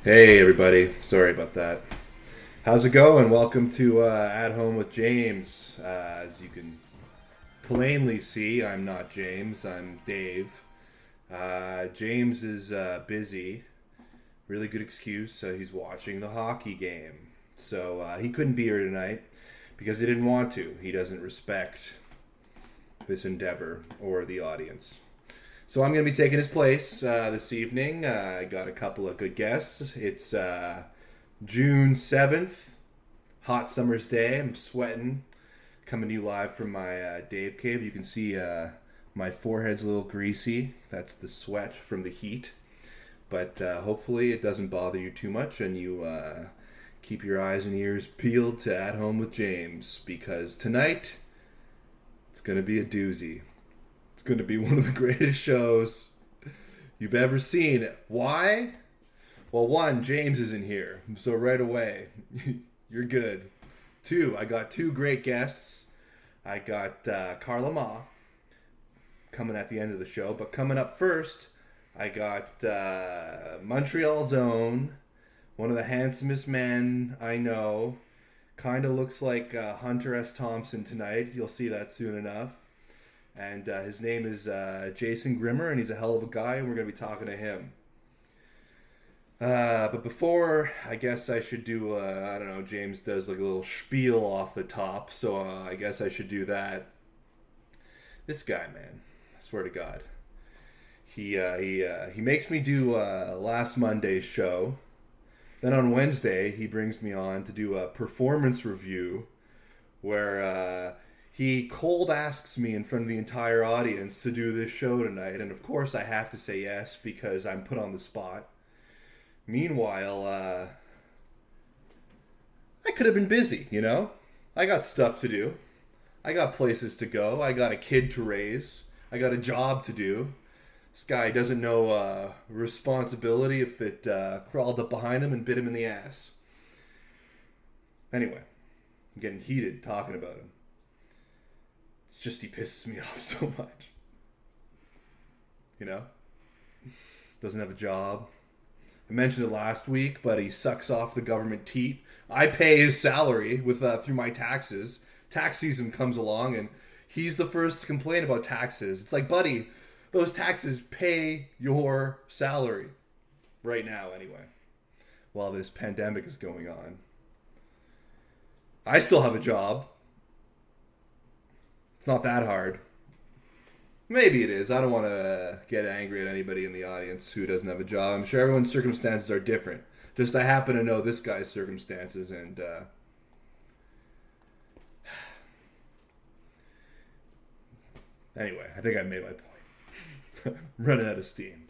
Hey everybody, sorry about that. How's it going? Welcome to At Home with James. As you can plainly see, I'm not James, I'm Dave. James is busy. Really good excuse. He's watching the hockey game. He couldn't be here tonight because he didn't want to. He doesn't respect this endeavor or the audience. So I'm going to be taking his place this evening. I got a couple of good guests. It's June 7th, hot summer's day. I'm sweating. Coming to you live from my Dave cave. You can see my forehead's a little greasy. That's the sweat from the heat. But hopefully it doesn't bother you too much and you keep your eyes and ears peeled to At Home with James, because tonight it's going to be a doozy. It's going to be one of the greatest shows you've ever seen. Why? Well, one, James isn't here, so right away, you're good. Two, I got two great guests. I got Carla Mah coming at the end of the show, but coming up first, I got Montreal's own, one of the handsomest men I know. Kind of looks like Hunter S. Thompson tonight. You'll see that soon enough. And his name is Jason Grimmer, and he's a hell of a guy, and we're going to be talking to him. But before, I guess I should do, I don't know, James does like a little spiel off the top, so I guess I should do that. This guy, man, I swear to God. He makes me do last Monday's show. Then on Wednesday, he brings me on to do a performance review where he cold asks me in front of the entire audience to do this show tonight. And of course, I have to say yes because I'm put on the spot. Meanwhile, I could have been busy, you know? I got stuff to do. I got places to go. I got a kid to raise. I got a job to do. This guy doesn't know responsibility if it crawled up behind him and bit him in the ass. Anyway, I'm getting heated talking about him. It's just he pisses me off so much. You know? Doesn't have a job. I mentioned it last week, but he sucks off the government teat. I pay his salary with through my taxes. Tax season comes along, and he's the first to complain about taxes. It's like, buddy, those taxes pay your salary. Right now, anyway. While this pandemic is going on. I still have a job. It's not that hard. Maybe it is. I don't want to get angry at anybody in the audience who doesn't have a job. I'm sure everyone's circumstances are different. Just I happen to know this guy's circumstances, and anyway, I think I made my point. Running out of steam.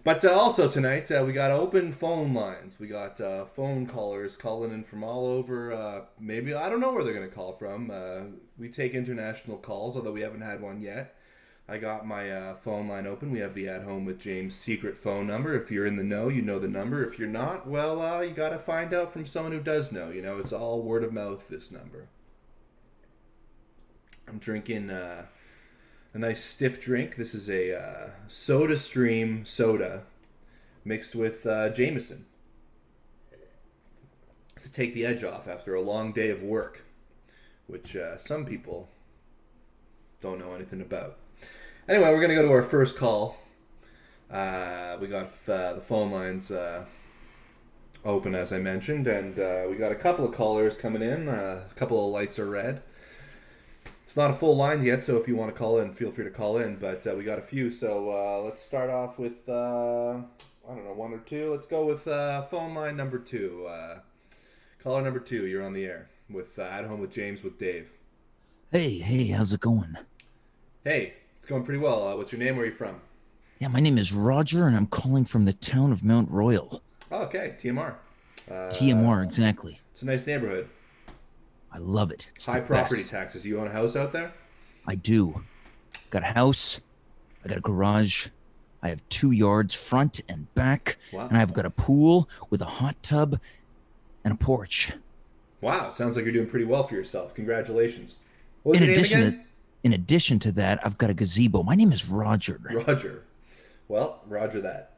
But also tonight, we got open phone lines. We got phone callers calling in from all over. Maybe, I don't know where they're going to call from. We take international calls, although we haven't had one yet. I got my phone line open. We have the At Home with James secret phone number. If you're in the know, you know the number. If you're not, well, you got to find out from someone who does know. You know, it's all word of mouth, this number. I'm drinking a nice stiff drink. This is a Soda Stream soda mixed with Jameson to take the edge off after a long day of work, which some people don't know anything about. Anyway, we're going to go to our first call. We got the phone lines open, as I mentioned, and we got a couple of callers coming in. A couple of lights are red. It's not a full line yet, so if you want to call in, feel free to call in. But we got a few, so let's start off with, I don't know, one or two. Let's go with phone line number 2. Caller number 2, you're on the air with At Home with James with Dave. Hey, how's it going? Hey, it's going pretty well. What's your name? Where are you from? Yeah, my name is Roger, and I'm calling from the town of Mount Royal. Oh, okay, TMR. TMR, exactly. It's a nice neighborhood. I love it. It's the High property best. taxes. You own a house out there? I do. Got a house, I got a garage, I have 2 yards, front and back, Wow. and I've got a pool with a hot tub and a porch. Wow, it sounds like you're doing pretty well for yourself. Congratulations. What was In your name addition to again? in addition to that, I've got a gazebo. My name is Roger. Roger. Well, Roger that.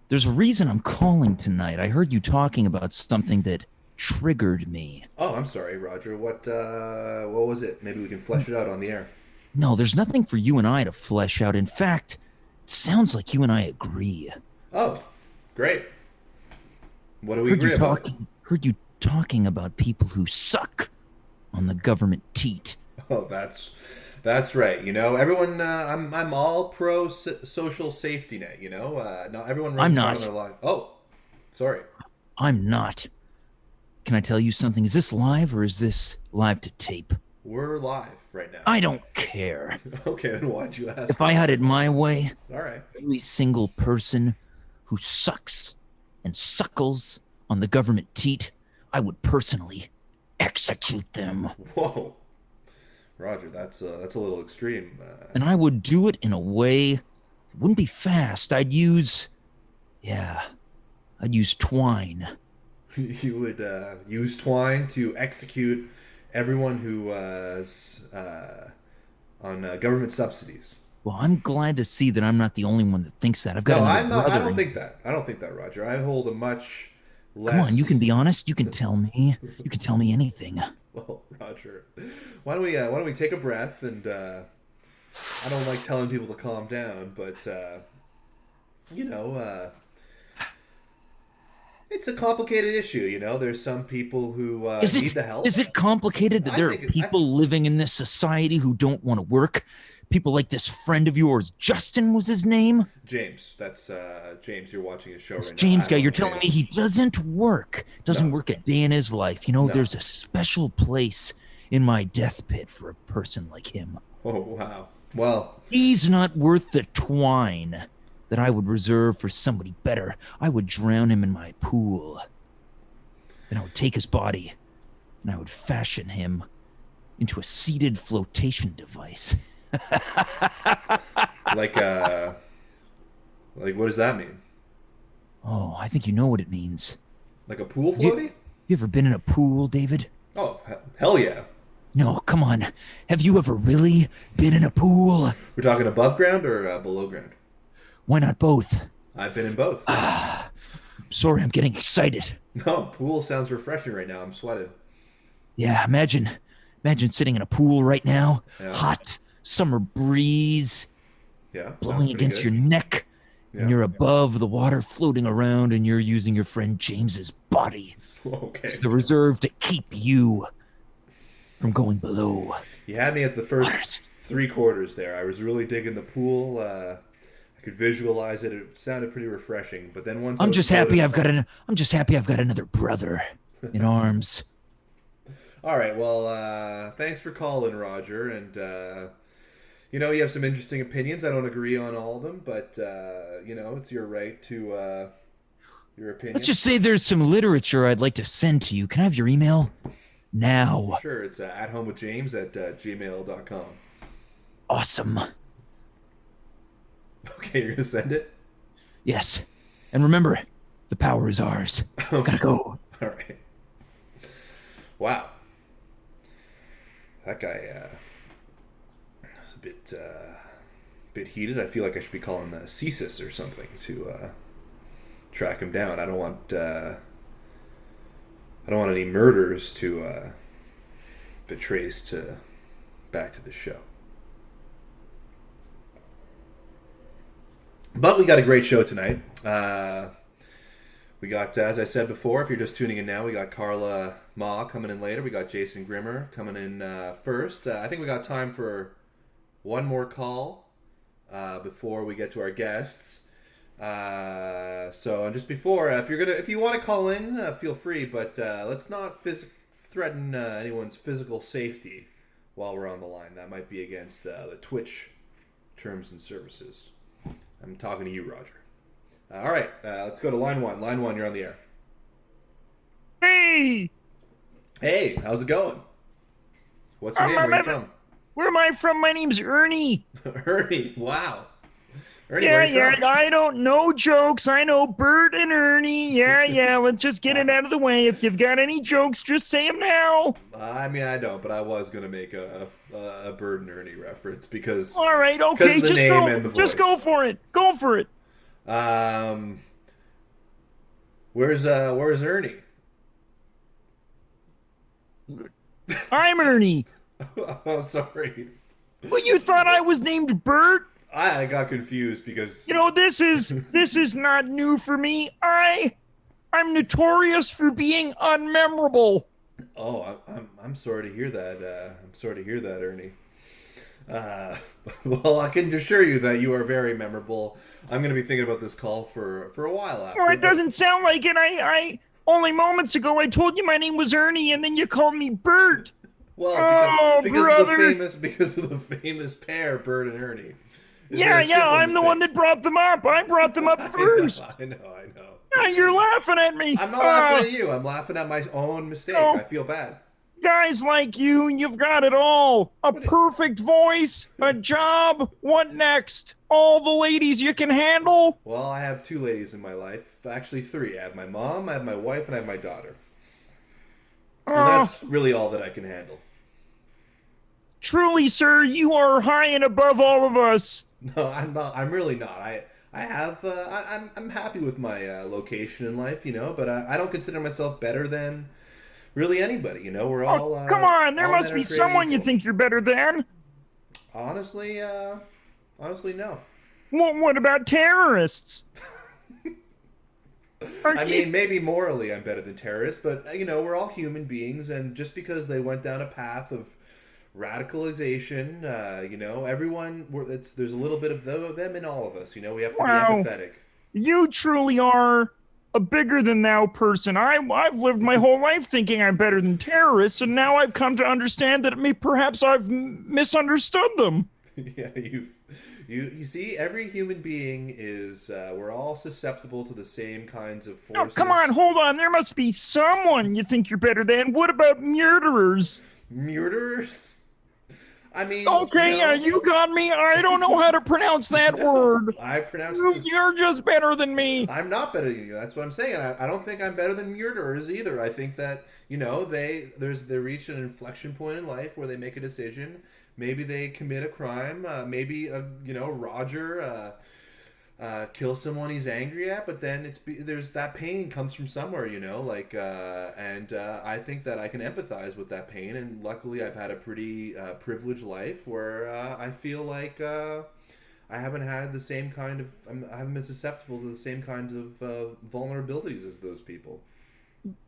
There's a reason I'm calling tonight. I heard you talking about something that triggered me. Oh, I'm sorry, Roger. What was it? Maybe we can flesh it out on the air. No, there's nothing for you and I to flesh out. In fact, it sounds like you and I agree. Oh, great. What do we Heard you agree about? talking about people who suck on the government teat. Oh, that's right. You know, everyone. I'm all pro social safety net. You know, not everyone I'm runs around not. their life. Oh, sorry. I'm not. Can I tell you something? Is this live or is this live to tape? We're live right now. I don't care. Okay, then why'd you ask? If I had it my way, All right. every single person who sucks and suckles on the government teat, I would personally execute them. Whoa, Roger, that's a little extreme. And I would do it in a way it wouldn't be fast. I'd use twine. You would use twine to execute everyone who was on government subsidies. Well, I'm glad to see that I'm not the only one that thinks that. I've got No, another I'm not. I brother. don't think that. I don't think that, Roger. I hold a much Come on, less. you can be honest. You can tell me. You can tell me anything. Well, Roger, why don't we take a breath and I don't like telling people to calm down, but you know, it's a complicated issue. You know, there's some people who Is need it the help. is it complicated that I there are think people living in this society who don't want to work? People like this friend of yours, Justin was his name? James, that's James. You're watching his show This right now. James I guy, don't you're know telling me James. he doesn't work. Doesn't No, work a day in his life. You know, no. there's a special place in my death pit for a person like him. Oh wow. Well, He's not worth the twine that I would reserve for somebody better. I would drown him in my pool. Then I would take his body and I would fashion him into a seated flotation device. like what does that mean? Oh, I think you know what it means. Like a pool You, floaty? you ever been in a pool, David? Oh, hell yeah. No, come on. Have you ever really been in a pool? We're talking above ground or below ground? Why not both? I've been in both. Sorry, I'm getting excited. No, pool sounds refreshing right now. I'm sweating. Yeah, imagine sitting in a pool right now. Yeah. Hot summer breeze Yeah, sounds blowing pretty against good. your neck. Yeah. And you're above the water floating around and you're using your friend James's body Okay. as the reserve to keep you from going below. You had me at the first 3/4 there. I was really digging the pool. I could visualize it. It sounded pretty refreshing. But then once I I'm was just happy floating- I'm just happy I've got another brother in arms. All right. Well, thanks for calling, Roger. And you know, you have some interesting opinions. I don't agree on all of them, but you know, it's your right to your opinion. Let's just say there's some literature I'd like to send to you. Can I have your email? Now. Sure. It's at home with James at gmail.com. Awesome. Okay, you're gonna send it. Yes. And remember, the power is ours. Gotta go. All right. Wow. That guy is a bit heated. I feel like I should be calling CSIS or something to track him down. I don't want any murders to be traced back to the show. But we got a great show tonight. We got, as I said before, if you're just tuning in now, we got Carla Mah coming in later. We got Jason Grimmer coming in first. I think we got time for one more call before we get to our guests. And just before, if you want to call in, feel free. But let's not threaten anyone's physical safety while we're on the line. That might be against the Twitch terms and services. I'm talking to you, Roger. All right, let's go to line one. Line one, you're on the air. Hey! Hey, how's it going? What's your name? Where are you from? Where am I from? My name's Ernie. Ernie. Wow. Ernie, where are you from? I don't know jokes. I know Bert and Ernie. Yeah. Let's just get it out of the way. If you've got any jokes, just say them now. I mean, I don't, but I was gonna make a Bert and Ernie reference because. All right, okay, the just name go. and the Just voice. go for it. Go for it. Where's Ernie? I'm Ernie. Oh, sorry. Well, you thought I was named Bert? I got confused because You know, this is not new for me. I'm notorious for being unmemorable. oh, I'm sorry to hear that. I'm sorry to hear that, Ernie. Uh, well, I can assure you that you are very memorable. I'm going to be thinking about this call for a while Or after, it but doesn't sound like it. I only moments ago I told you my name was Ernie, and then you called me Bert. well, Oh, brother. because of the famous pair, Bert and Ernie. Is there Yeah, a yeah, simple I'm the one mistake? that brought them up. I brought them up I know, first. I know, I know. Now you're laughing at me. I'm not laughing at you. I'm laughing at my own mistake. I No, feel bad. guys like you've got it all. A What? perfect voice, a job. What next? All the ladies you can handle? Well, I have two ladies in my life. Actually, three. I have my mom, I have my wife, and I have my daughter. And Oh, that's really all that I can handle. truly, sir, you are high and above all of us. No, I'm not. I'm really not. I have. I'm happy with my location in life, but I don't consider myself better than really anybody. We're Oh, come on. There all men must are be created someone you equal. think you're better than. Honestly, honestly, no. What about terrorists? Are I you, mean, maybe morally I'm better than terrorists, but we're all human beings, and just because they went down a path of radicalization, everyone, there's a little bit of them in all of us. We have to be wow. empathetic. You truly are a bigger than thou person. I've lived my whole life thinking I'm better than terrorists, and now I've come to understand that perhaps I've misunderstood them. Yeah, you see, every human being is we're all susceptible to the same kinds of No, come on, forces. hold on. There must be someone you think you're better than. What about murderers? Murderers. I mean, Okay, yeah, you got me. I don't know how to pronounce that no, word. I pronounce You, this. you're just better than me. I'm not better than you. That's what I'm saying. I don't think I'm better than murderers either. I think that they reach an inflection point in life where they make a decision. Maybe they commit a crime. Maybe Roger kills someone he's angry at, but then there's that pain comes from somewhere, and I think that I can empathize with that pain. And luckily, I've had a pretty privileged life where I feel like. I haven't had the same kind of. I haven't been susceptible to the same kinds of vulnerabilities as those people,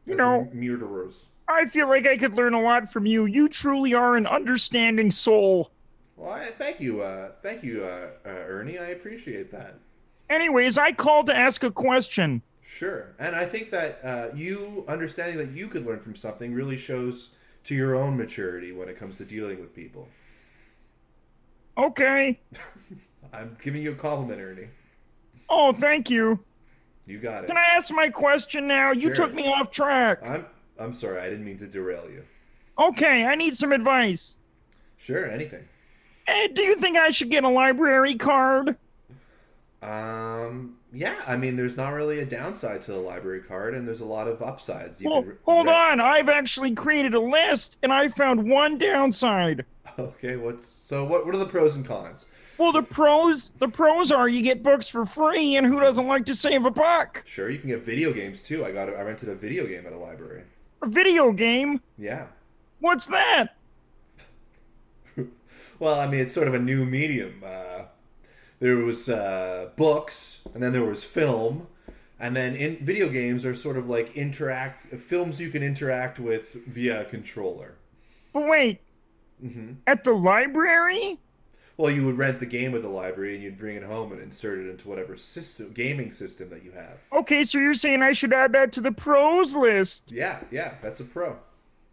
You as the know, murderers. I feel like I could learn a lot from you. You truly are an understanding soul. Well, thank you, Ernie. I appreciate that. Anyways, I called to ask a question. Sure, and I think that you understanding that you could learn from something really shows to your own maturity when it comes to dealing with people. Okay. I'm giving you a compliment, Ernie. Oh, thank you. You got Can it. I ask my question now? You took Sure. me off track. I'm sorry. I didn't mean to derail you. Okay, I need some advice. Sure, anything. Do you think I should get a library card? Yeah, I mean, there's not really a downside to the library card, and there's a lot of upsides. You Well, can hold on. I've actually created a list, and I found one downside. okay. What are the pros and cons? Well, the pros are you get books for free, and who doesn't like to save a buck? Sure, you can get video games too. I rented a video game at a library. A video game? Yeah. What's that? Well, I mean, it's sort of a new medium. There was books, and then there was film, and then video games are sort of like films you can interact with via a controller. But wait, Hmm. at the library? Well, you would rent the game at the library, and you'd bring it home and insert it into whatever gaming system that you have. Okay, so you're saying I should add that to the pros list. Yeah, yeah, that's a pro.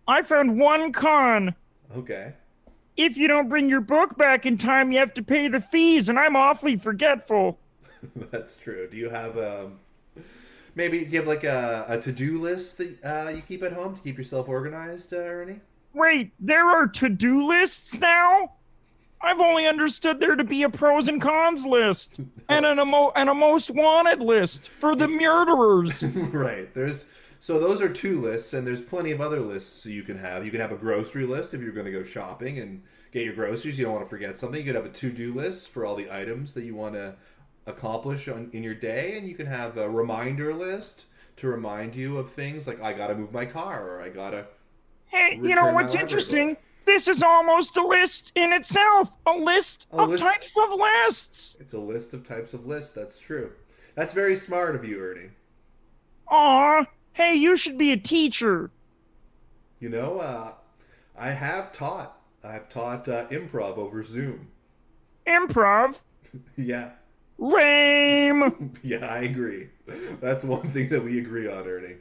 I found one con. Okay. If you don't bring your book back in time, you have to pay the fees, and I'm awfully forgetful. That's true. Do you have maybe do you have like a to-do list that you keep at home to keep yourself organized, Ernie? Wait, there are to-do lists now? I've only understood there to be a pros and cons list and and a most wanted list for the murderers. Right. So those are two lists, and there's plenty of other lists you can have. You can have a grocery list if you're going to go shopping and get your groceries. You don't want to forget something. You could have a to-do list for all the items that you want to accomplish in your day, and you can have a reminder list to remind you of things like I gotta move my car or I gotta Hey, you know return my what's library interesting? book. This is almost a list in itself. A list A of list. types of lists. It's a list of types of lists. That's true. That's very smart of you, Ernie. Aw, hey, you should be a teacher. You know, I have taught. I've taught improv over Zoom. Improv? Yeah, Lame. yeah, I agree. That's one thing that we agree on, Ernie.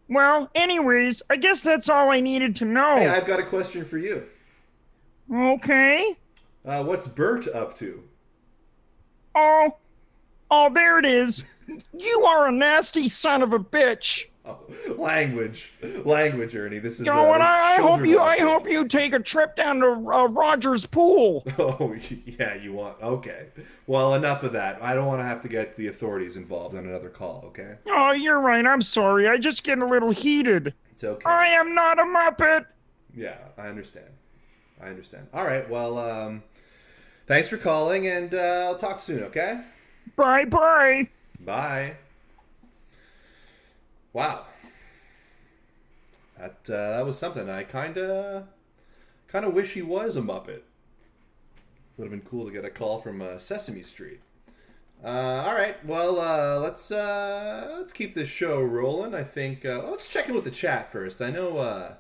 Well, anyways, I guess that's all I needed to Hey, know. I've got a question for you. Okay. What's Bert up to? Oh, oh, there it is. You are a nasty son of a bitch. Oh, language, Ernie. This is You know what? I hope children you. I watching. hope you take a trip down to Rogers Pool. Oh, yeah, you want. Okay. Well, enough of that. I don't want to have to get the authorities involved on another call, okay? Oh, you're right. I'm sorry. I just get a little heated. It's okay. I am not a Muppet. Yeah, I understand. I understand. All right, well, thanks for calling, and I'll talk soon, okay? Bye bye. Bye. Wow. That was something. I kind of wish he was a Muppet. Would have been cool to get a call from Sesame Street. All right, well, let's keep this show rolling. I think let's check in with the chat first. I know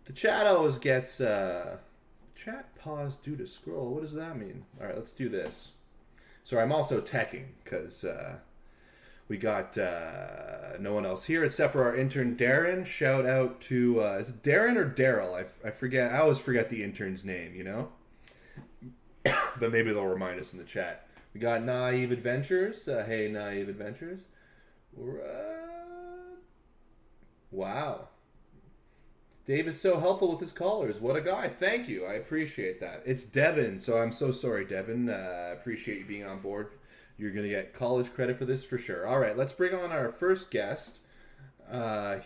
the chat always gets chat paused due to scroll. What does that mean? All right, let's do this. Sorry, I'm also teching because we got no one else here except for our intern Darren. Shout out to is it Darren or Daryl? I forget. I always forget the intern's name. You know, but maybe they'll remind us in the chat. We got Naive Adventures. Hey, Naive Adventures. Wow. Dave is so helpful with his callers. What a guy. Thank you. I appreciate that. It's Devin, so I'm so sorry, Devin. I appreciate you being on board. You're going to get college credit for this for sure. All right, let's bring on our first guest.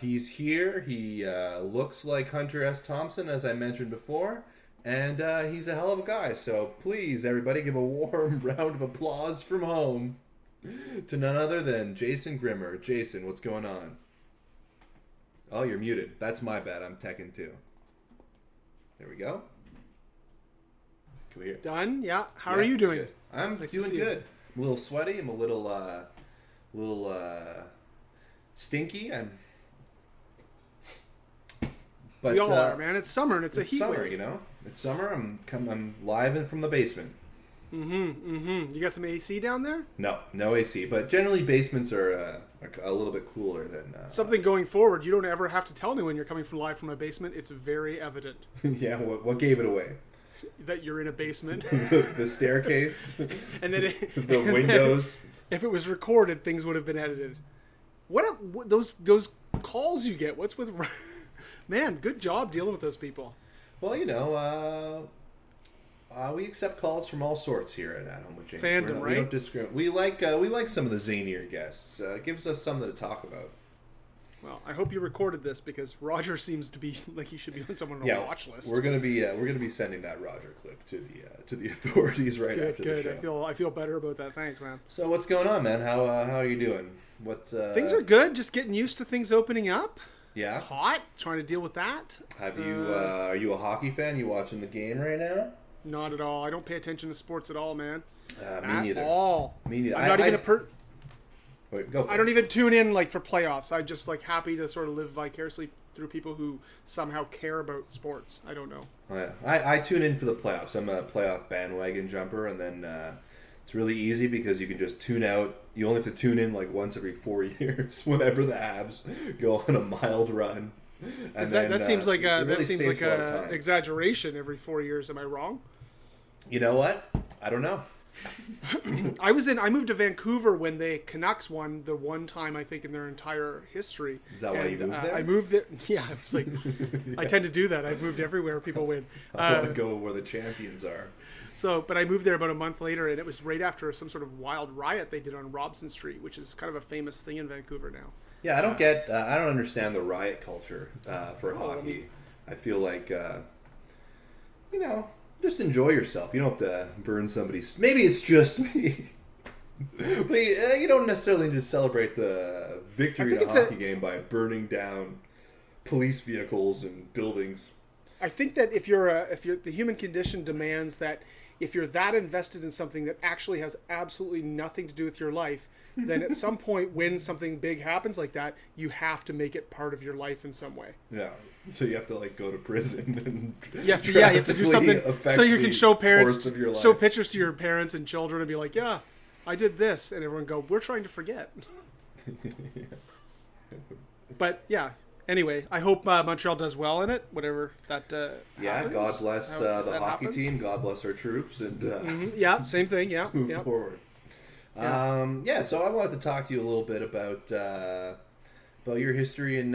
He's here. He looks like Hunter S. Thompson, as I mentioned before. And he's a hell of a guy. So please, everybody, give a warm round of applause from home to none other than Jason Grimmer. Jason, what's going on? Oh, you're muted. That's my bad. I'm teching too. There we go. Can we hear? Done? Yeah. How are you doing? Good. I'm Nice to doing see you. good. I'm a little sweaty. I'm a little stinky. But We all are, man. It's summer and it's a heat summer, wave. you know. It's summer. I'm live in from the basement. You got some AC down there? No AC. But generally, basements are a little bit cooler than. Something going forward. You don't ever have to tell anyone you're coming from live from a basement. It's very evident Yeah. What gave it away? that you're in a basement. The staircase. And then The windows. If it was recorded, things would have been edited. What those calls you get? What's with? Man, good job dealing with those people. Well, you know, we accept calls from all sorts here at Home with James. Fandom, We right? don't discriminate. We like some of the zanier guests. Gives us something to talk about. Well, I hope you recorded this because Roger seems to be like he should be on someone on a watch list. We're gonna be sending that Roger clip to the authorities right after the show. Good. I feel better about that. Thanks, man. So what's going on, man? How are you doing? What's Things are good. Just getting used to things opening up. Yeah. It's hot. Trying to deal with that. Have you are you a hockey fan? You watching the game right now? Not at all. I don't pay attention to sports at all, man. Me At neither. all. Me neither. I'm not even Wait, go for I it. don't even tune in like for playoffs. I'm just like happy to sort of live vicariously through people who somehow care about sports. I don't know. Oh, yeah. I tune in for the playoffs. I'm a playoff bandwagon jumper, and then it's really easy because you can just tune out. You only have to tune in like once every 4 years whenever the Habs go on a mild run. And That seems like it really that seems saves like a lot of a time. exaggeration every 4 years. Am I wrong? You know what? I don't know. I moved to Vancouver when the Canucks won the one time I think in their entire history. Is that why you moved there? I moved there. Yeah, I was like, I tend to do that. I've moved everywhere people win. I want to go where the champions are. But I moved there about a month later, and it was right after some sort of wild riot they did on Robson Street, which is kind of a famous thing in Vancouver now. Yeah, I don't understand the riot culture for hockey. I feel like, just enjoy yourself. You don't have to burn somebody's. Maybe it's just me. But you don't necessarily need to celebrate the victory in a hockey game by burning down police vehicles and buildings. I think that if the human condition demands that if you're that invested in something that actually has absolutely nothing to do with your life, then at some point when something big happens like that, you have to make it part of your life in some way. Yeah. So you have to like go to prison and you have to do something so you can show pictures to your parents and children and be like, yeah, I did this, and everyone go, we're trying to forget. Yeah. But yeah. Anyway, I hope Montreal does well in it, whatever that happens. God bless the hockey team. God bless our troops. And yeah, same thing. Yeah, move forward. Yeah. So I wanted to talk to you a little bit about your history in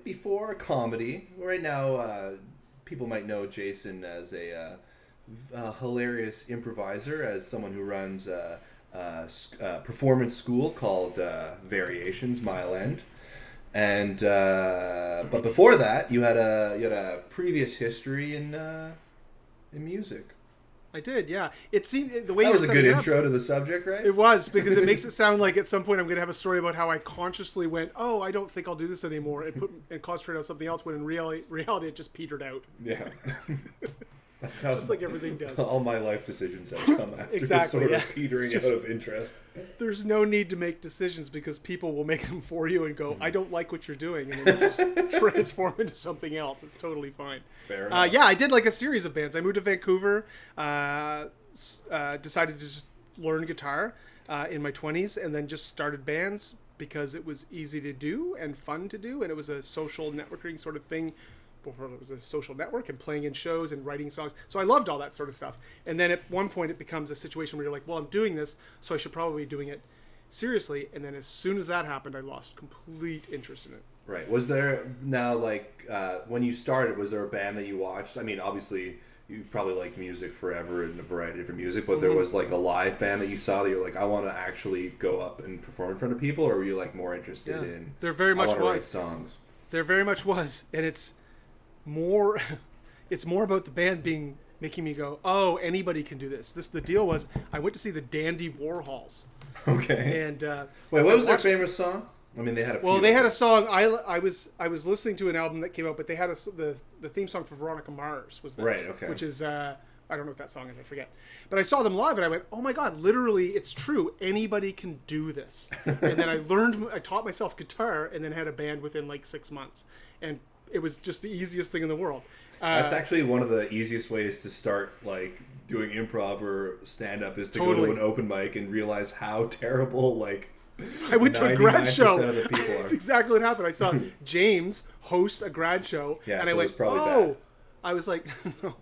before comedy. Right now, people might know Jason as a hilarious improviser, as someone who runs a performance school called Variations Mile End. And but before that, you had a previous history in music. I did, yeah. It seemed the way that was a good intro to the subject, right? It was, because it makes it sound like at some point I'm going to have a story about how I consciously went, "Oh, I don't think I'll do this anymore," and concentrate on something else. When in reality, it just petered out. Yeah. That's how just like everything does. All my life decisions have come after sort of petering out of interest. There's no need to make decisions because people will make them for you and go, I don't like what you're doing, and then just transform into something else. It's totally fine. Fair enough. Yeah, I did like a series of bands. I moved to Vancouver, decided to just learn guitar in my 20s, and then just started bands because it was easy to do and fun to do, and it was a social networking sort of thing. Before it was a social network, and playing in shows and writing songs. So I loved all that sort of stuff. And then at one point it becomes a situation where you're like, well, I'm doing this, so I should probably be doing it seriously. And then as soon as that happened, I lost complete interest in it. Right. Was there now, like, when you started, was there a band that you watched? I mean, obviously you've probably liked music forever and a variety of different music, but there was like a live band that you saw that you're like, I want to actually go up and perform in front of people, or were you like more interested in there very much was write songs? There very much was. And it's more about the band making me go, oh, anybody can do this. The deal was I went to see the Dandy Warhols. Okay. And wait, what was their famous song? I mean, they had a few. Well, they had a song. I was listening to an album that came out, but they had the theme song for Veronica Mars was theirs, right. Okay. Which is I don't know what that song is. I forget. But I saw them live and I went, oh my god, literally, it's true. Anybody can do this. And then I taught myself guitar, and then had a band within like 6 months, and it was just the easiest thing in the world. That's actually one of the easiest ways to start like doing improv or stand up, is to go to an open mic and realize how terrible like I went to a grad show. Of the people are. That's exactly what happened. I saw James host a grad show, and I went, bad. I was like, no,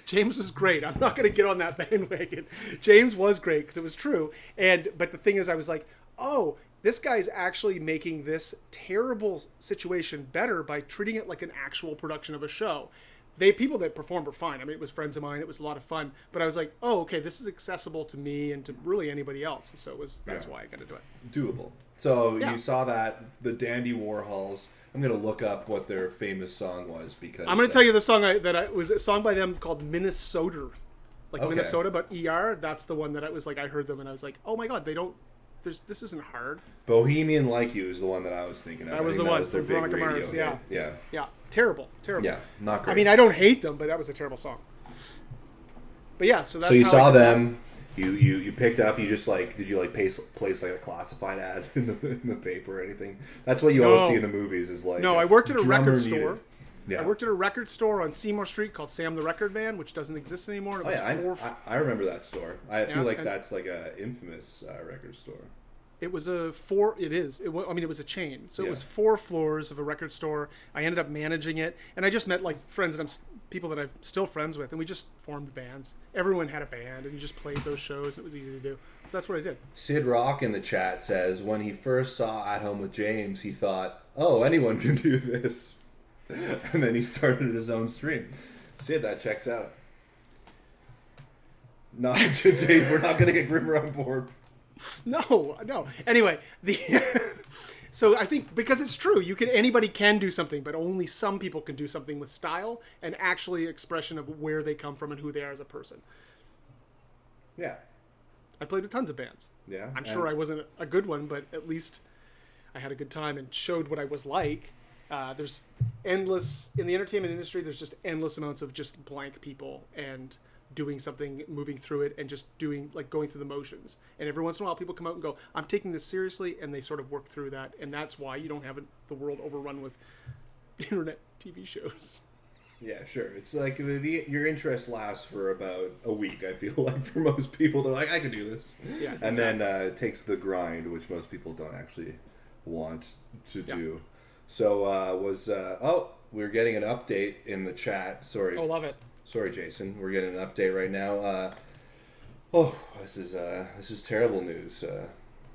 James was great. I'm not going to get on that bandwagon. James was great because it was true. But the thing is, I was like, oh, this guy's actually making this terrible situation better by treating it like an actual production of a show. People that performed were fine. I mean, it was friends of mine. It was a lot of fun. But I was like, oh, okay, this is accessible to me and to really anybody else. And so that's why I got to do it. Doable. So you saw that, the Dandy Warhols. I'm going to look up what their famous song was, because I'm going to tell you the song was a song by them called Minnesota. Like Minnesota, but ER. That's the one that I was like, I heard them and I was like, oh my God, this isn't hard. Bohemian Like You is the one that I was thinking of. That was the one from Veronica Mars. Yeah. Terrible. Yeah, not great. I mean, I don't hate them, but that was a terrible song. But yeah, so that's so you saw them. You picked up. You just like, did you like place like a classified ad in the paper or anything? That's what you always see in the movies. Is like I worked at a record store. Yeah. I worked at a record store on Seymour Street called Sam the Record Man, which doesn't exist anymore. I remember that store. I feel like that's like a infamous record store. It was it was a chain. So it was 4 floors of a record store. I ended up managing it, and I just met like friends people that I'm still friends with, and we just formed bands. Everyone had a band, and you just played those shows, and it was easy to do. So that's what I did. Sid Rock in the chat says, when he first saw At Home with James, he thought, oh, anyone can do this. And then he started his own stream. Sid, that checks out. No, Jay, we're not going to get Grimmer on board. No. Anyway, so I think because it's true, anybody can do something, but only some people can do something with style and actually expression of where they come from and who they are as a person. Yeah. I played with tons of bands. Yeah. I'm sure I wasn't a good one, but at least I had a good time and showed what I was like. There's endless, in the entertainment industry, there's just endless amounts of just blank people and doing something, moving through it, and just doing, like, going through the motions. And every once in a while, people come out and go, I'm taking this seriously, and they sort of work through that. And that's why you don't have the world overrun with internet TV shows. Yeah, sure. It's like your interest lasts for about a week, I feel like, for most people. They're like, I can do this. Yeah, and then it takes the grind, which most people don't actually want to do. So, we're getting an update in the chat. Sorry. Oh, love it. Sorry, Jason. We're getting an update right now. This is terrible news.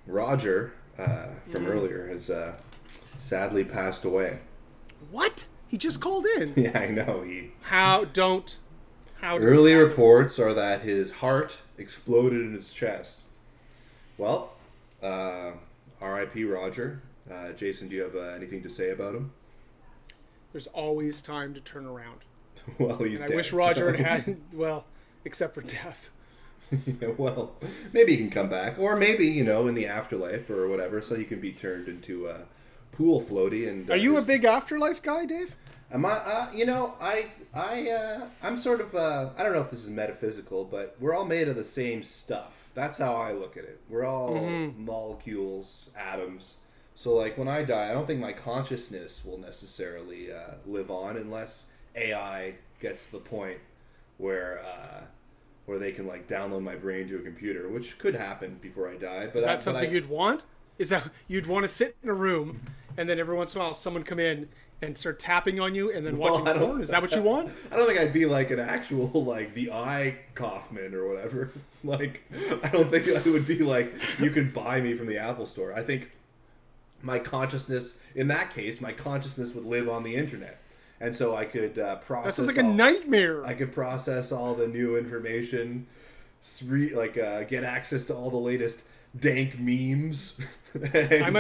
Roger from earlier has sadly passed away. What? He just called in. Yeah, I know. Early reports are that his heart exploded in his chest. Well, R.I.P. Roger. Jason, do you have anything to say about him? There's always time to turn around. Well, he's dead. I wish Roger had, well, except for death. Yeah, well, maybe he can come back. Or maybe, in the afterlife or whatever, so he can be turned into a pool floaty. And are you a big afterlife guy, Dave? Am I? I'm sort of. I don't know if this is metaphysical, but we're all made of the same stuff. That's how I look at it. We're all molecules, atoms. So, like, when I die, I don't think my consciousness will necessarily live on unless AI gets to the point where they can, like, download my brain to a computer, which could happen before I die. But is that something you'd want? Is that you'd want to sit in a room and then every once in a while someone come in and start tapping on you and then watching porn? Is that what you want? I don't think I'd be like an actual, like, the eye Kaufman or whatever. Like, I don't think I would be like, you can buy me from the Apple Store. I think my consciousness, in that case, my consciousness would live on the internet. And so I could process... That sounds like a nightmare. I could process all the new information, get access to all the latest dank memes. And,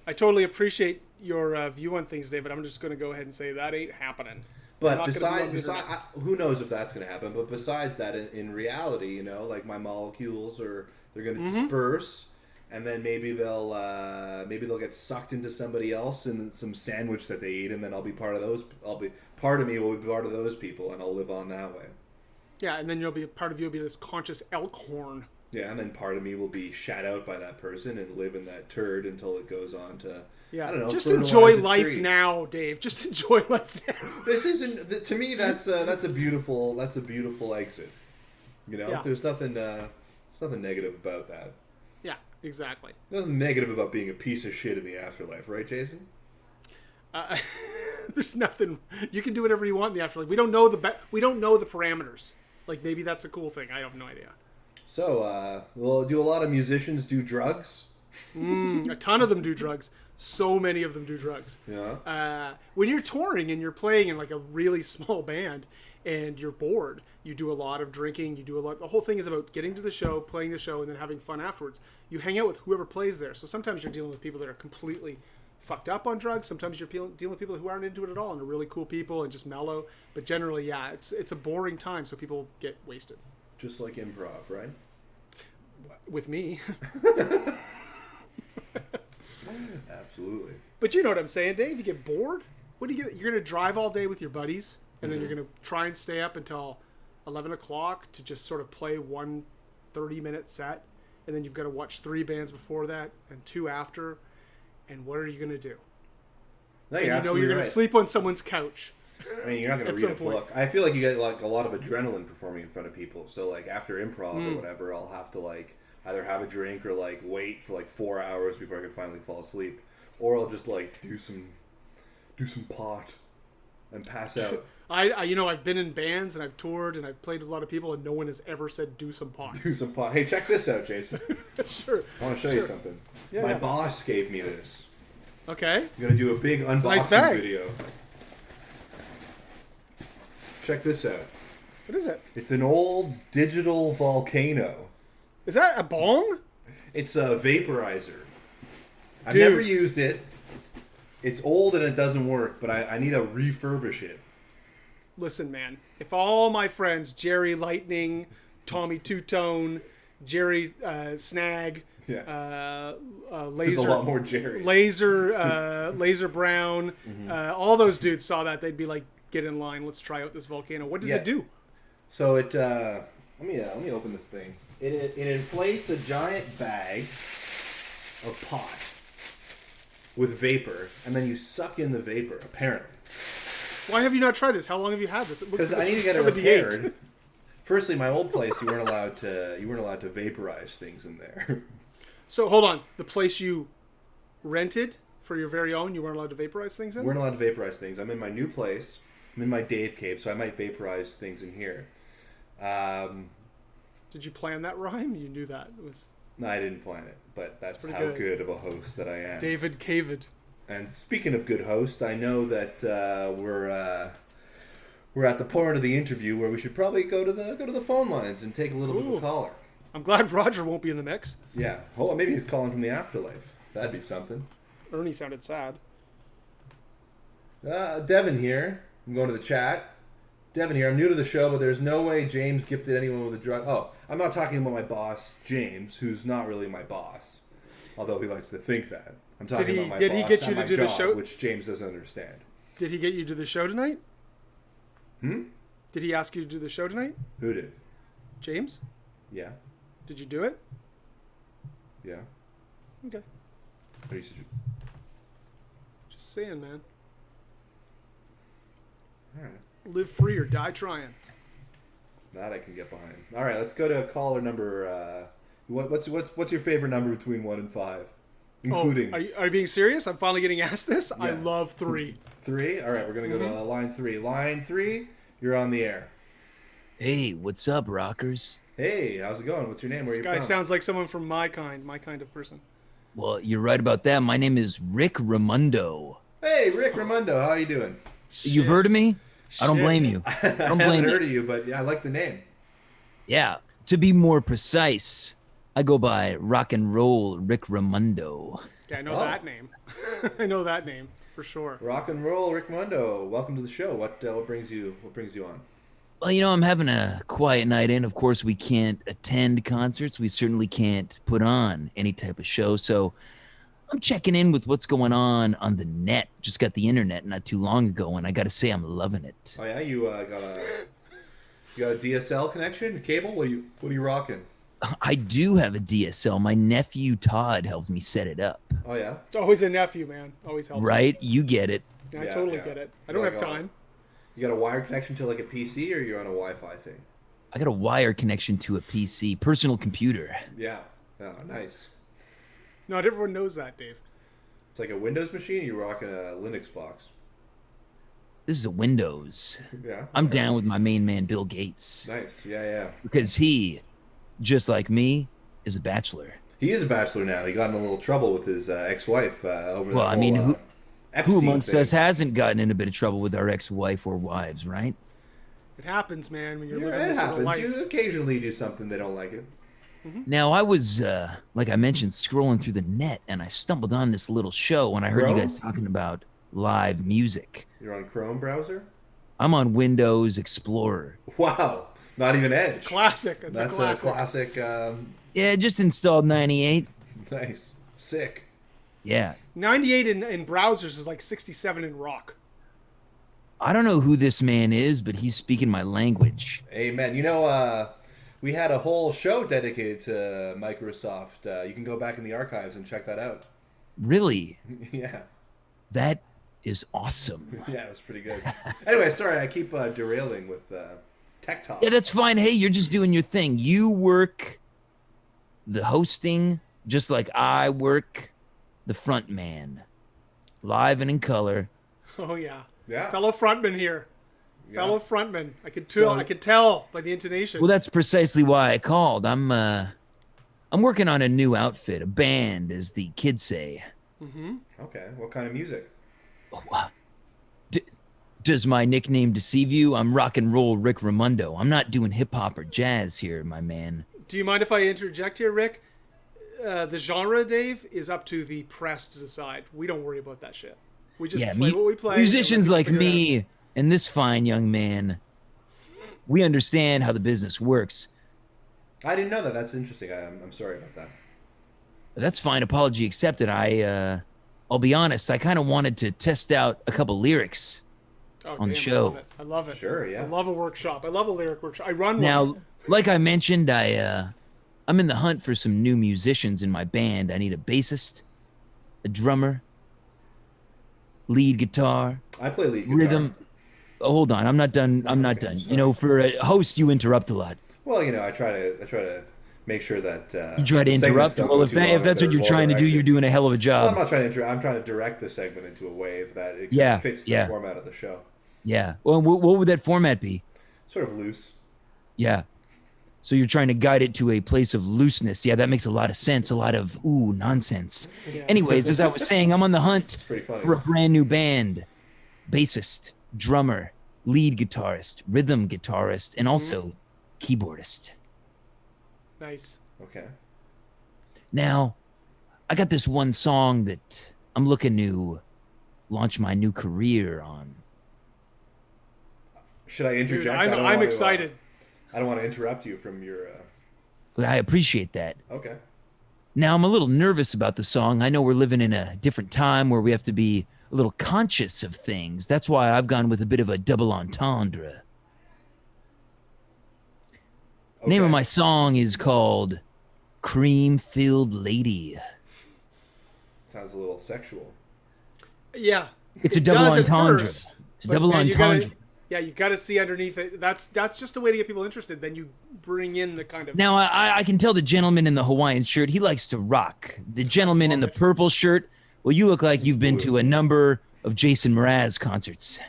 I totally appreciate your view on things, Dave, but I'm just going to go ahead and say that ain't happening. But besides who knows if that's going to happen, but besides that, in reality, like, my molecules they're going to disperse, and then maybe they'll get sucked into somebody else in some sandwich that they eat, and then I'll be part of those. Part of me will be part of those people, and I'll live on that way. Yeah, and then part of you will be this conscious elk horn. Yeah, and then part of me will be shat out by that person and live in that turd until it goes on to, I don't know. Just enjoy life now, Dave. Just enjoy life now. This isn't, to me, that's a beautiful exit. Yeah. There's nothing negative about that. Yeah, exactly. Nothing negative about being a piece of shit in the afterlife, right, Jason? There's nothing. You can do whatever you want in the afterlife. We don't know the parameters. Like, maybe that's a cool thing. I have no idea. So, do a lot of musicians do drugs? A ton of them do drugs. So many of them do drugs. Yeah. When you're touring and you're playing in, like, a really small band and you're bored, you do a lot of drinking. The whole thing is about getting to the show, playing the show, and then having fun afterwards. You hang out with whoever plays there. So sometimes you're dealing with people that are completely fucked up on drugs. Sometimes you're dealing with people who aren't into it at all and are really cool people and just mellow. But generally, yeah, it's a boring time, so people get wasted. Just like improv, right? With me. Absolutely. But you know what I'm saying, Dave? You get bored? What do you get? You're going to drive all day with your buddies, and then you're going to try and stay up until 11 o'clock to just sort of play one 30-minute set, and then you've got to watch 3 bands before that and 2 after, and what are you going to do? No, you're going to sleep on someone's couch. I mean, you're not going to read a book. I feel like you get, like, a lot of adrenaline performing in front of people. So, like, after improv or whatever, I'll have to, like, either have a drink or, like, wait for, like, 4 hours before I can finally fall asleep. Or I'll just, like, do some pot and pass out. I've been in bands and I've toured and I've played with a lot of people and no one has ever said do some pot. Do some pot. Hey, check this out, Jason. Sure. I want to show you something. Yeah, My boss gave me this. Okay. I'm going to do a big unboxing video. Check this out. What is it? It's an old digital volcano. Is that a bong? It's a vaporizer. I've never used it. It's old and it doesn't work, but I need to refurbish it. Listen, man. If all my friends, Jerry Lightning, Tommy Two-Tone, Jerry Snag. Yeah. Laser. There's a lot more Jerry. Laser Brown. All those dudes saw that. They'd be like, "Get in line. Let's try out this volcano." What does it do? So it. Let me open this thing. It inflates a giant bag of pot with vapor, and then you suck in the vapor. Apparently. Why have you not tried this? How long have you had this? It looks because I need to get it repaired. Firstly, my old place, you weren't allowed to vaporize things in there. So hold on, the place you rented for your very own, you weren't allowed to vaporize things in? We weren't allowed to vaporize things. I'm in my new place. I'm in my Dave cave, so I might vaporize things in here. Did you plan that rhyme? You knew that. It was... No, I didn't plan it, but that's how good of a host that I am. David Cavid. And speaking of good host, I know that we're at the part of the interview where we should probably go to the phone lines and take a little bit of a caller. I'm glad Roger won't be in the mix. Yeah. Oh, maybe he's calling from the afterlife. That'd be something. Ernie sounded sad. Devin here. I'm going to the chat. Devin here. I'm new to the show, but there's no way James gifted anyone with a drug. Oh, I'm not talking about my boss, James, who's not really my boss, although he likes to think that. I'm talking about my boss. Did he get you to do the show? Which James doesn't understand. Did he get you to do the show tonight? Hmm? Did he ask you to do the show tonight? Who did? James? Yeah. Did you do it? Yeah. Okay. Just saying, man. All right. Live free or die trying. That I can get behind. All right, let's go to caller number. What's your favorite number between 1 and 5, including? Are you being serious? I'm finally getting asked this. Yeah. I love 3. 3. All right, we're gonna go to line 3. Line 3, you're on the air. Hey, what's up, rockers? Hey, how's it going? What's your name? Where are you from? This guy sounds like someone from my kind of person. Well, you're right about that. My name is Rick Ramundo. Hey, Rick Ramundo, how are you doing? You've heard of me? I don't blame you. I haven't heard of you, but yeah, I like the name. Yeah, to be more precise, I go by Rock and Roll Rick Ramundo. Yeah, I know that name. I know that name for sure. Rock and Roll Rick Ramundo. Welcome to the show. What brings you on? Well, I'm having a quiet night in. Of course, we can't attend concerts. We certainly can't put on any type of show. So I'm checking in with what's going on the net. Just got the internet not too long ago, and I got to say I'm loving it. Oh yeah, you got a DSL connection, cable? What are you rocking? I do have a DSL. My nephew Todd helps me set it up. Oh yeah, it's always a nephew, man. Always helps. Right? You get it. I totally get it. I don't have time. You got a wired connection to like a PC, or you're on a Wi-Fi thing? I got a wire connection to a PC, personal computer. Yeah. Oh, nice. Not everyone knows that, Dave. It's like a Windows machine. You're rocking a Linux box. This is a Windows. Yeah. I'm down with my main man, Bill Gates. Nice. Yeah. Because he, just like me, is a bachelor. He is a bachelor now. He got in a little trouble with his ex-wife over Well, the I mean, who amongst thing. us hasn't gotten in a bit of trouble with our ex-wife or wives, right? It happens, man, when you're living this sort of life. You occasionally do something they don't like it. Mm-hmm. Now, I was, like I mentioned, scrolling through the net, and I stumbled on this little show, and I heard you guys talking about live music. You're on Chrome browser? I'm on Windows Explorer. Wow. Not even Edge. It's a classic. That's a classic. Yeah, just installed 98. Nice. Sick. Yeah. 98 in browsers is like 67 in rock. I don't know who this man is, but he's speaking my language. Amen. We had a whole show dedicated to Microsoft. You can go back in the archives and check that out. Really? Yeah. That is awesome. Yeah, it was pretty good. Anyway, sorry, I keep derailing with tech talk. Yeah, that's fine. Hey, you're just doing your thing. You work the hosting just like I work the front man. Live and in color. Oh, yeah. Yeah. Fellow frontman here. Yeah. Fellow frontman. I could tell by the intonation. Well, that's precisely why I called. I'm working on a new outfit, a band, as the kids say. Mm-hmm. Okay. What kind of music? Does my nickname deceive you? I'm rock and roll Rick Ramundo. I'm not doing hip hop or jazz here, my man. Do you mind if I interject here, Rick? The genre, Dave, is up to the press to decide. We don't worry about that shit. We just play what we play. Musicians like me and this fine young man, we understand how the business works. I didn't know that. That's interesting. I'm sorry about that. That's fine. Apology accepted. I'll be honest. I kind of wanted to test out a couple lyrics on the show. I love it. Sure, yeah. I love a workshop. I love a lyric workshop. I run now, one. like I mentioned, I'm in the hunt for some new musicians in my band. I need a bassist, a drummer, lead guitar. I play lead guitar. Rhythm. Oh, hold on. I'm not done. I'm not done. You know, for a host, you interrupt a lot. Well, you know, I try to make sure that you try to interrupt. Well, if that's what you're trying to do, you're doing a hell of a job. Well, I'm not trying to. I'm trying to direct the segment into a way that it fits the format of the show. Yeah. Well, what would that format be? Sort of loose. Yeah. So you're trying to guide it to a place of looseness. Yeah, that makes a lot of sense. A lot of nonsense. Yeah. Anyways, as I was saying, I'm on the hunt for a brand new band, bassist, drummer, lead guitarist, rhythm guitarist, and also keyboardist. Nice. Okay. Now, I got this one song that I'm looking to launch my new career on. Should I interject? Dude, I'm excited. I don't want to interrupt you from your... I appreciate that. Okay. Now, I'm a little nervous about the song. I know we're living in a different time where we have to be a little conscious of things. That's why I've gone with a bit of a double entendre. Okay. Name of my song is called Cream-Filled Lady. Sounds a little sexual. Yeah. It's a double entendre. It's a double entendre. Yeah, you got to see underneath it. That's just a way to get people interested. Then you bring in the kind of... Now, I can tell the gentleman in the Hawaiian shirt, he likes to rock. The gentleman in the purple shirt, well, you look like you've been to a number of Jason Mraz concerts.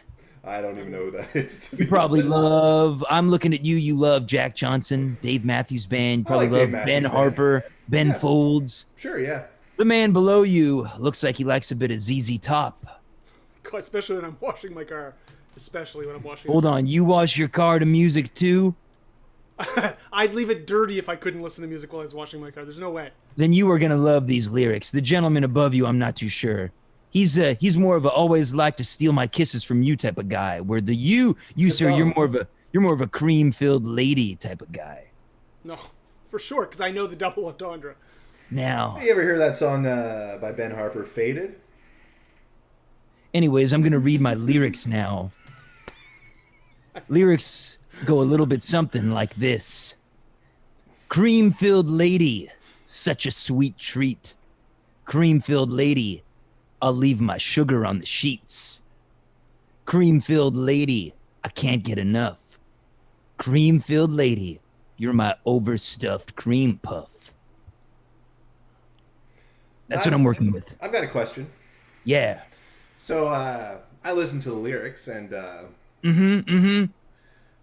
I don't even know who that is. You probably love... I'm looking at you. You love Jack Johnson, Dave Matthews Band. You probably love Ben Harper, Ben Folds. Sure, yeah. The man below you looks like he likes a bit of ZZ Top. Especially when I'm washing my car. Hold on, you wash your car to music too? I'd leave it dirty if I couldn't listen to music while I was washing my car. There's no way. Then you are gonna love these lyrics. The gentleman above you, I'm not too sure. He's more of a always like to steal my kisses from you type of guy. Where the you sir, you're more of a cream-filled lady type of guy. No, for sure, because I know the double entendre. Now, you ever hear that song by Ben Harper, Faded? Anyways, I'm gonna read my lyrics now. Lyrics go a little bit something like this. Cream-filled lady, such a sweet treat. Cream-filled lady, I'll leave my sugar on the sheets. Cream-filled lady, I can't get enough. Cream-filled lady, you're my overstuffed cream puff. That's what I'm working with. I've got a question. Yeah. So I listened to the lyrics and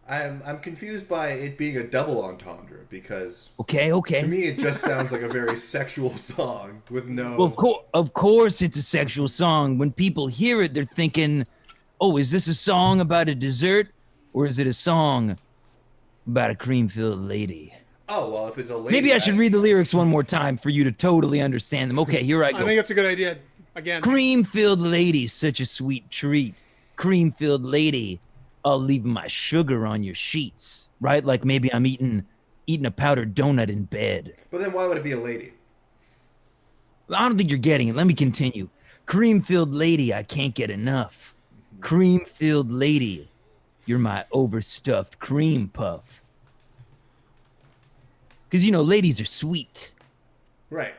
I'm confused by it being a double entendre because okay to me it just sounds like a very sexual song with no. Well, of course it's a sexual song. When people hear it, they're thinking, "Oh, is this a song about a dessert, or is it a song about a cream-filled lady?" Oh well, if it's a lady, maybe I should read the lyrics one more time for you to totally understand them. Okay, here I go. I think that's a good idea. Again. Cream-filled lady, such a sweet treat. Cream-filled lady, I'll leave my sugar on your sheets. Right? Like maybe I'm eating a powdered donut in bed. But then why would it be a lady? I don't think you're getting it. Let me continue. Cream-filled lady, I can't get enough. Cream-filled lady, you're my overstuffed cream puff. Because, you know, ladies are sweet. Right.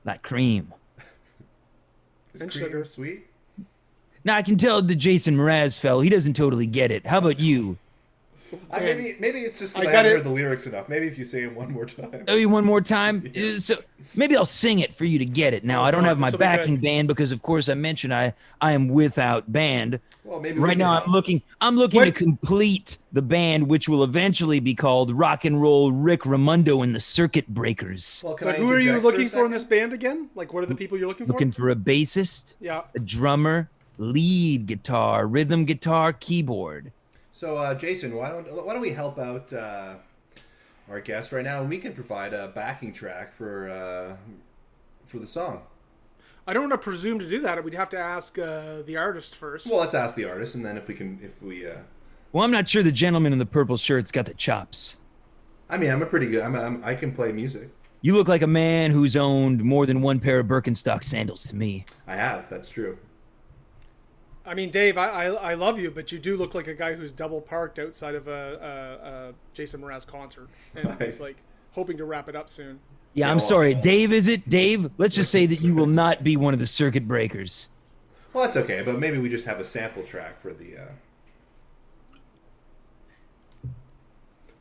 Like cream. Is and cream sugar sweet? Now, I can tell the Jason Mraz fellow, he doesn't totally get it. How about you? Maybe it's just because I haven't heard the lyrics enough. Maybe if you say it one more time. Oh, one more time? Yeah. So maybe I'll sing it for you to get it. Now, I don't have my backing band because, of course, I mentioned I am without band. Well, maybe right now I'm looking to complete the band, which will eventually be called Rock and Roll Rick Raimondo and the Circuit Breakers. Well, but who are you looking for in this band again? Like, what are the people you're looking for? Looking for a bassist, a drummer, lead guitar, rhythm guitar, keyboard. So, Jason, why don't we help out our guest right now, and we can provide a backing track for the song. I don't want to presume to do that. We'd have to ask the artist first. Well, let's ask the artist, and then if we. Well, I'm not sure the gentleman in the purple shirt's got the chops. I mean, I'm a pretty good. I can play music. You look like a man who's owned more than one pair of Birkenstock sandals to me. I have. That's true. I mean, Dave, I love you, but you do look like a guy who's double parked outside of a Jason Mraz concert, and he's like hoping to wrap it up soon. Yeah, I'm sorry. Dave, is it? Dave, let's just say that you will not be one of the circuit breakers. Well, that's okay, but maybe we just have a sample track for the...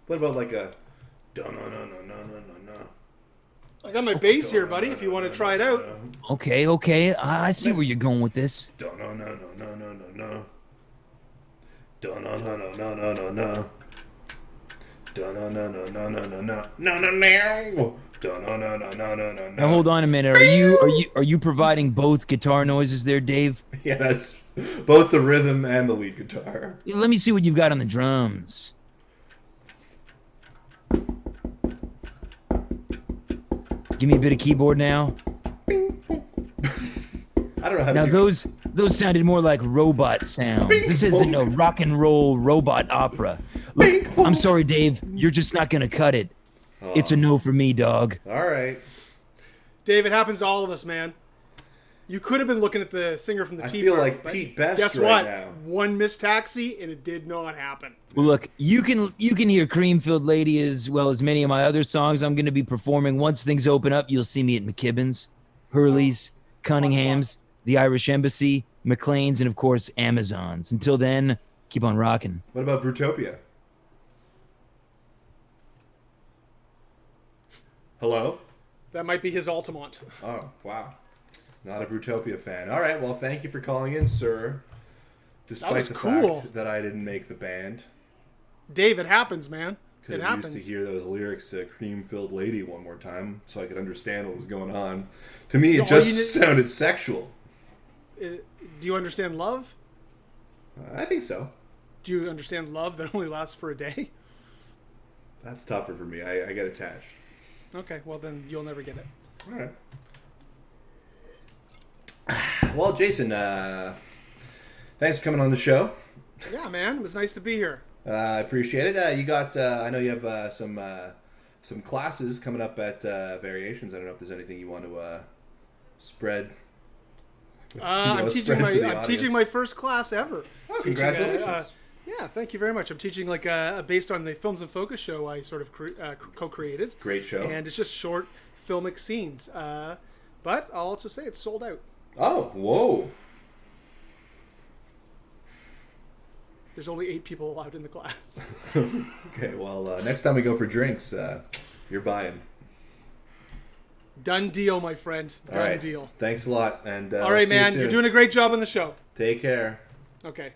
What about like a... I got my bass here, buddy, if you want to try it out. Okay. I see where you're going with this. Now hold on a minute. Are you providing both guitar noises there, Dave? Yeah, that's both the rhythm and the lead guitar. Let me see what you've got on the drums. Give me a bit of keyboard now. I don't know how now to those sounded more like robot sounds. This isn't a rock and roll robot opera. Look, I'm sorry, Dave. You're just not gonna cut it. Oh. It's a no for me, dog. All right. Dave, it happens to all of us, man. You could have been looking at the singer from the Tea Party. I feel like Pete Best guess right what? now. One missed taxi, and it did not happen. Well, look, you can hear Creamfield Lady as well as many of my other songs I'm going to be performing. Once things open up, you'll see me at McKibben's, Hurley's, Cunningham's, the Irish Embassy, McLean's, and of course Amazon's. Until then, keep on rocking. What about Brutopia? Hello? That might be his Altamont. Oh, wow. Not a Brutopia fan. All right, well, thank you for calling in, sir. Despite the fact that I didn't make the band. Dave, it happens, man. It happens. Used to hear those lyrics to Cream-Filled Lady one more time so I could understand what was going on. To me, it just sounded sexual. Do you understand love? I think so. Do you understand love that only lasts for a day? That's tougher for me. I get attached. Okay, well then you'll never get it. All right. Well, Jason, thanks for coming on the show. Yeah, man, it was nice to be here. I appreciate it. You got, I know you have some classes coming up at Variations. I don't know if there's anything you want to spread. I'm teaching my first class ever. Oh, congratulations! Yeah, thank you very much. I'm teaching based on the Films in Focus show I sort of co-created. Great show. And it's just short filmic scenes. But I'll also say it's sold out. Oh, whoa. There's only 8 people allowed in the class. Okay, well, next time we go for drinks, you're buying. Done deal, my friend. Done deal. Thanks a lot. And all right, man. You're doing a great job on the show. Take care. Okay.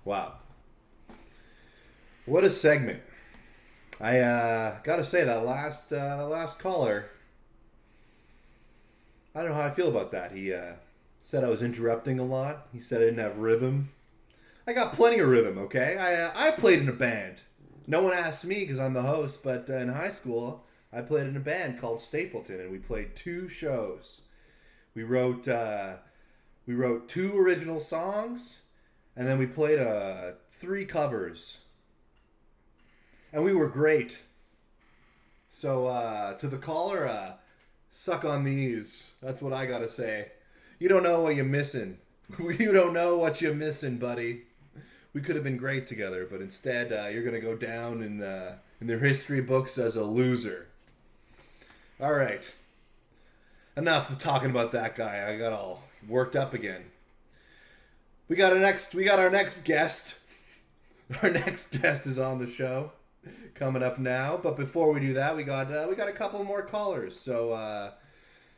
Wow. What a segment. I gotta say, that last caller, I don't know how I feel about that. He said I was interrupting a lot. He said I didn't have rhythm. I got plenty of rhythm, okay? I played in a band. No one asked me because I'm the host, but in high school, I played in a band called Stapleton, and we played 2 shows. We wrote 2 original songs, and then we played 3 covers. And we were great. So to the caller, suck on these. That's what I gotta say. You don't know what you're missing. You don't know what you're missing, buddy. We could have been great together, but instead you're gonna go down in the history books as a loser. All right. Enough of talking about that guy. I got all worked up again. We got our next guest. Our next guest is on the show, coming up now. But before we do that, we got a couple more callers. So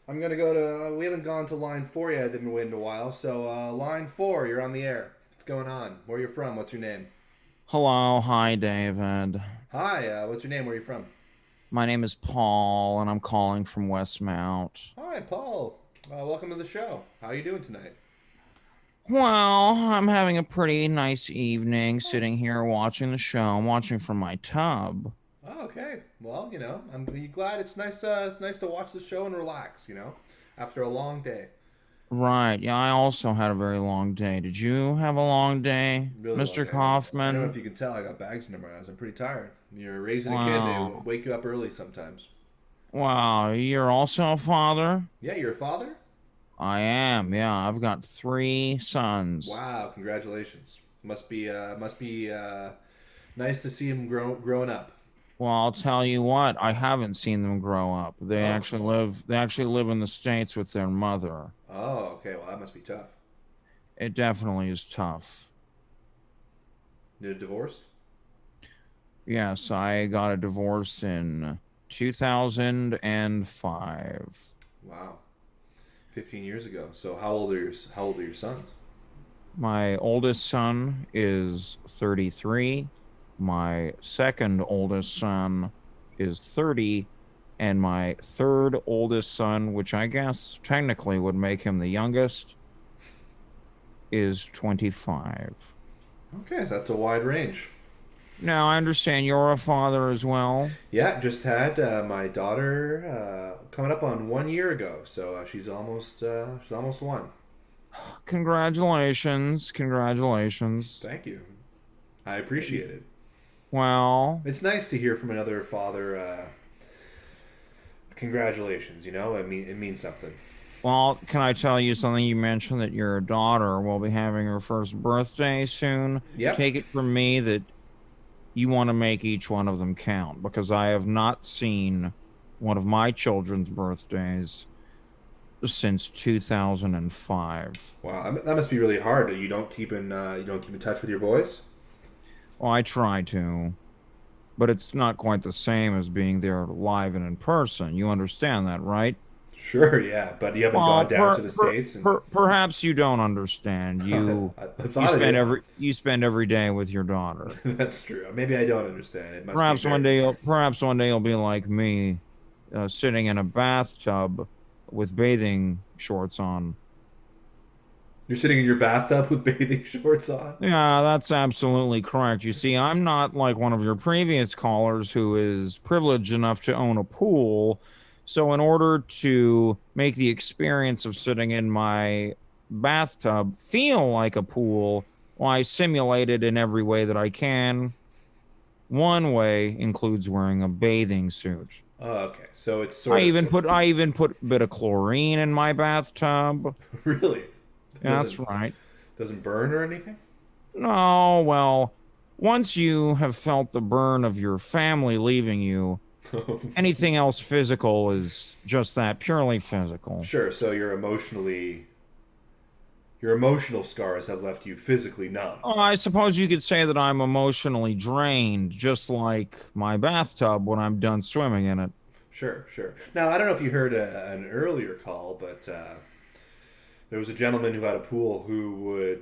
I'm gonna go to. We haven't gone to line 4 yet. They've been waiting a while. So line 4, you're on the air. What's going on? Where are you from? What's your name? Hello, hi, David. Hi. What's your name? Where are you from? My name is Paul, and I'm calling from Westmount. Hi, Paul. Welcome to the show. How are you doing tonight? Well, I'm having a pretty nice evening sitting here watching the show. I'm watching from my tub. Oh, okay. Well, I'm glad it's nice to watch the show and relax, after a long day. Right. Yeah, I also had a very long day. Did you have a long day, Really long Mr. day. I don't know if Kaufman? you can tell. I got bags under my eyes. I'm pretty tired. You're raising a kid. They Wow. wake you up early sometimes. Wow, you're also a father? Yeah, you're a father. I am. Yeah, I've got 3 sons. Wow, congratulations. Must be nice to see him growing up. Well, I'll tell you what, I haven't seen them grow up. Oh. They actually live in the States with their mother. Oh, okay. Well, that must be tough. It definitely is tough. You divorced? Yes, I got a divorce in 2005. Wow. 15 years ago. So how old are your sons? My oldest son is 33. My second oldest son is 30. And my third oldest son, which I guess technically would make him the youngest, is 25. Okay, so that's a wide range. Now, I understand you're a father as well. Yeah, just had my daughter coming up on 1 year ago, so she's almost one. Congratulations. Congratulations. Thank you. I appreciate it. Well, It's nice to hear from another father. Congratulations. It means something. well, can I tell you something? You mentioned that your daughter will be having her first birthday soon. Yep. Take it from me that you want to make each one of them count because I have not seen one of my children's birthdays since 2005. Wow, that must be really hard. You don't keep in touch with your boys. Well, I try to, but it's not quite the same as being there live and in person. You understand that, right? Sure, yeah, but you haven't Well, gone down to the states and. perhaps you don't understand. I thought I did. You spend every day with your daughter. That's true. Maybe I don't understand. It must be very. Perhaps one day you'll be like me, sitting in a bathtub with bathing shorts on. You're sitting in your bathtub with bathing shorts on. Yeah, that's absolutely correct. You see, I'm not like one of your previous callers who is privileged enough to own a pool. So, in order to make the experience of sitting in my bathtub feel like a pool, well, I simulate it in every way that I can. One way includes wearing a bathing suit. Oh, okay. So it's sort of I even put a bit of chlorine in my bathtub. really. It That's right. doesn't burn or anything. No, well, once you have felt the burn of your family leaving you, anything else physical is just that, purely physical. Sure. So your emotional scars have left you physically numb. Oh, I suppose you could say that I'm emotionally drained, just like my bathtub when I'm done swimming in it. Sure, sure. Now I don't know if you heard an earlier call, but there was a gentleman who had a pool who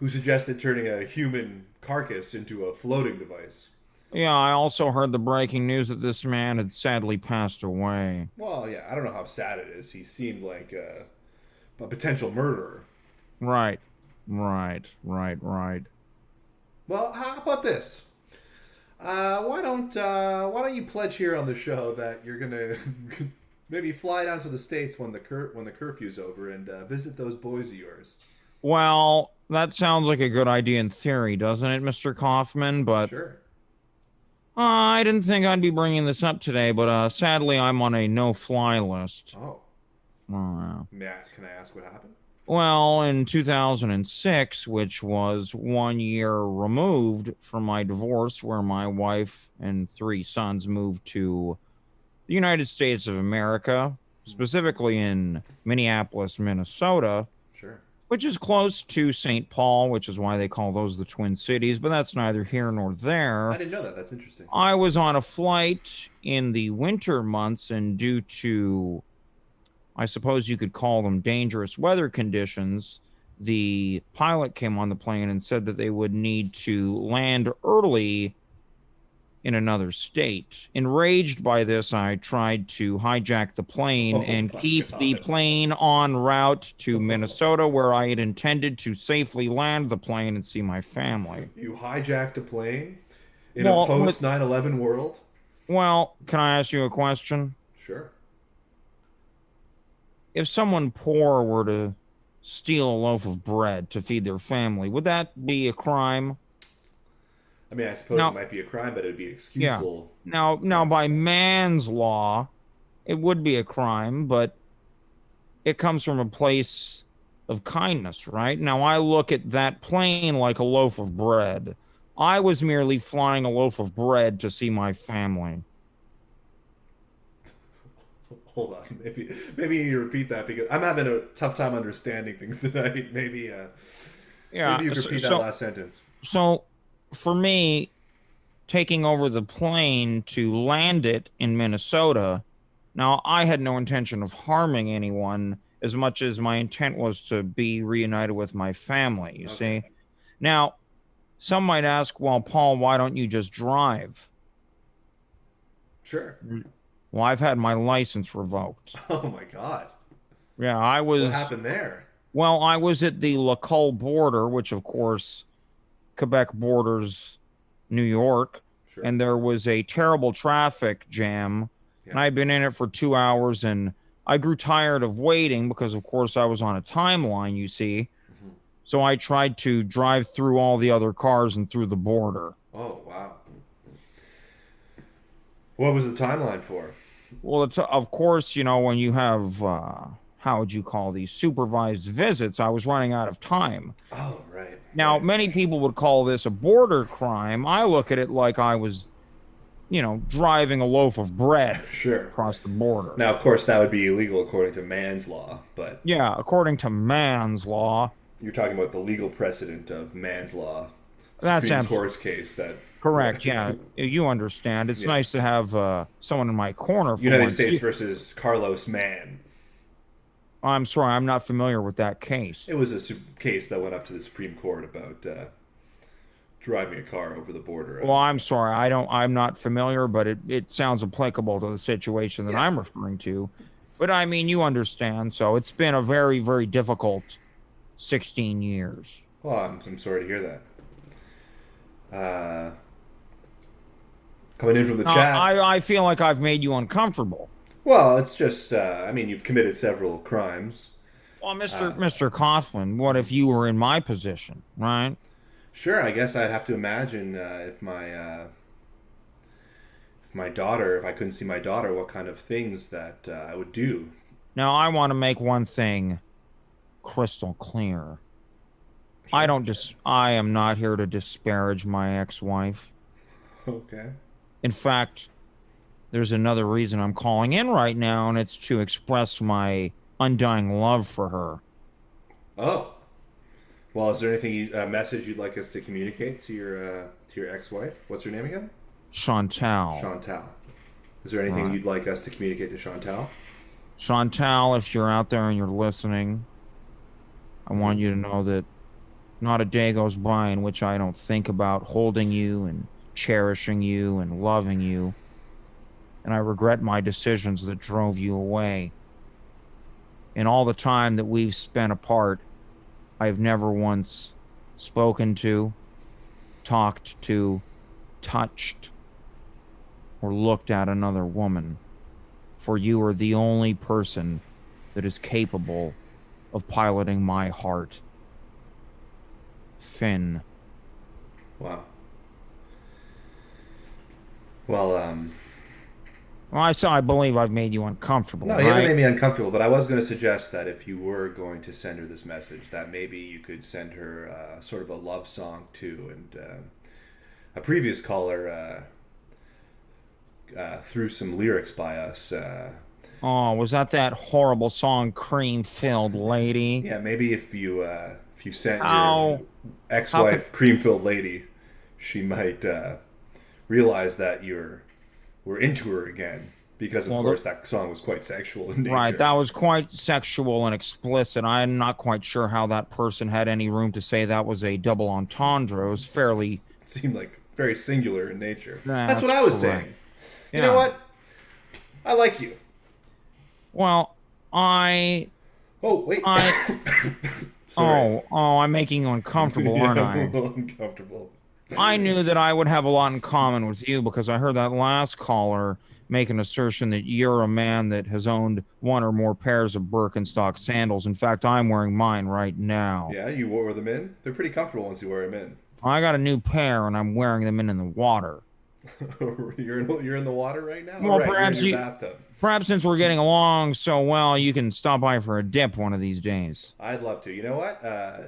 suggested turning a human carcass into a floating device. Yeah, I also heard the breaking news that this man had sadly passed away. Well, yeah, I don't know how sad it is. He seemed like a potential murderer. Right, right. Well, how about this? Why don't you pledge here on the show that you're gonna maybe fly down to the states when the curfew's over and visit those boys of yours? Well, that sounds like a good idea in theory, doesn't it, Mr. Kaufman? But Sure. I didn't think I'd be bringing this up today, but sadly, I'm on a no-fly list. Oh. Uh, Can I ask what happened? well, in 2006, which was 1 year removed from my divorce, where my wife and 3 sons moved to the United States of America, specifically in Minneapolis, Minnesota, Sure. which is close to St. Paul, which is why they call those the Twin Cities, but that's neither here nor there. I didn't know that. That's interesting. I was on a flight in the winter months, and due to, I suppose you could call them dangerous weather conditions, the pilot came on the plane and said that they would need to land early in another state. Enraged by this, I tried to hijack the plane and keep the plane en route to Minnesota, where I had intended to safely land the plane and see my family. You hijacked a plane in a post 9/11 world? Well, can I ask you a question? Sure. if someone poor were to steal a loaf of bread to feed their family, would that be a crime? I mean, I suppose it might be a crime, but it would be Yeah. excusable. Now, by man's law, it would be a crime, but it comes from a place of kindness, right? Now, I look at that plane like a loaf of bread. I was merely flying a loaf of bread to see my family. Hold on, maybe you repeat that because I'm having a tough time understanding things tonight. Maybe you could repeat that last sentence. So, for me, taking over the plane to land it in Minnesota, now I had no intention of harming anyone as much as my intent was to be reunited with my family, you see. Now, some might ask, well, Paul, why don't you just drive? Sure. Well, I've had my license revoked. Oh my God. Yeah, I was. What happened there? Well, I was at the Lacolle border, which of course Quebec borders New York, sure. And there was a terrible traffic jam, and I'd been in it for 2 hours, and I grew tired of waiting because, of course, I was on a timeline, you see. Mm-hmm. So I tried to drive through all the other cars and through the border. Oh, wow. What was the timeline for? Well, it's of course, when you have, how would you call these, supervised visits, I was running out of time. Oh, right. Now, many people would call this a border crime. I look at it like I was, driving a loaf of bread across the border. Now, of course, that would be illegal according to man's law, but... Yeah, according to man's law. You're talking about the legal precedent of man's law. That's Supreme Court's case that... Correct, yeah. You understand. It's nice to have someone in my corner. For United States versus Carlos Mann. I'm sorry, I'm not familiar with that case. It was a case that went up to the Supreme Court about driving a car over the border. Well, I'm sorry, I'm not familiar, but it sounds applicable to the situation that I'm referring to. But I mean, you understand. So it's been a very, very difficult 16 years. Well, I'm sorry to hear that. Coming in from the chat. I feel like I've made you uncomfortable. Well, it's just, you've committed several crimes. Well, Mr. Coughlin, what if you were in my position, right? Sure, I guess I'd have to imagine if my daughter, if I couldn't see my daughter, what kind of things that I would do. Now, I want to make one thing crystal clear. Sure. I am not here to disparage my ex-wife. Okay. In fact, there's another reason I'm calling in right now, and it's to express my undying love for her. Oh. Well, is there anything, a message you'd like us to communicate to your ex-wife? What's her name again? Chantal. Chantal. Is there anything you'd like us to communicate to Chantal? Chantal, if you're out there and you're listening, I want you to know that not a day goes by in which I don't think about holding you and cherishing you and loving you. And I regret my decisions that drove you away. In all the time that we've spent apart, I've never once spoken to, talked to, touched, or looked at another woman. For you are the only person that is capable of piloting my heart. Finn. Wow. Well, I believe I've made you uncomfortable. No, you haven't made me uncomfortable, but I was going to suggest that if you were going to send her this message, that maybe you could send her sort of a love song too. And a previous caller threw some lyrics by us. Oh, was that horrible song, Cream-Filled Lady? Yeah, maybe if you sent your ex-wife Cream-Filled Lady, she might realize that we're into her again. Because, of course, that song was quite sexual in nature. Right, that was quite sexual and explicit. I'm not quite sure how that person had any room to say that was a double entendre. It was fairly... It seemed like very singular in nature. That's what I was saying. You know what? I like you. Well, Oh, wait. I'm making you uncomfortable, aren't I? I'm a little uncomfortable. I knew that I would have a lot in common with you because I heard that last caller make an assertion that you're a man that has owned one or more pairs of Birkenstock sandals. In fact, I'm wearing mine right now. Yeah, you wore them in? They're pretty comfortable once you wear them in. I got a new pair, and I'm wearing them in the water. You're in the water right now? Well, All right, perhaps you're in your bathtub. Perhaps since we're getting along so well, you can stop by for a dip one of these days. I'd love to. You know what?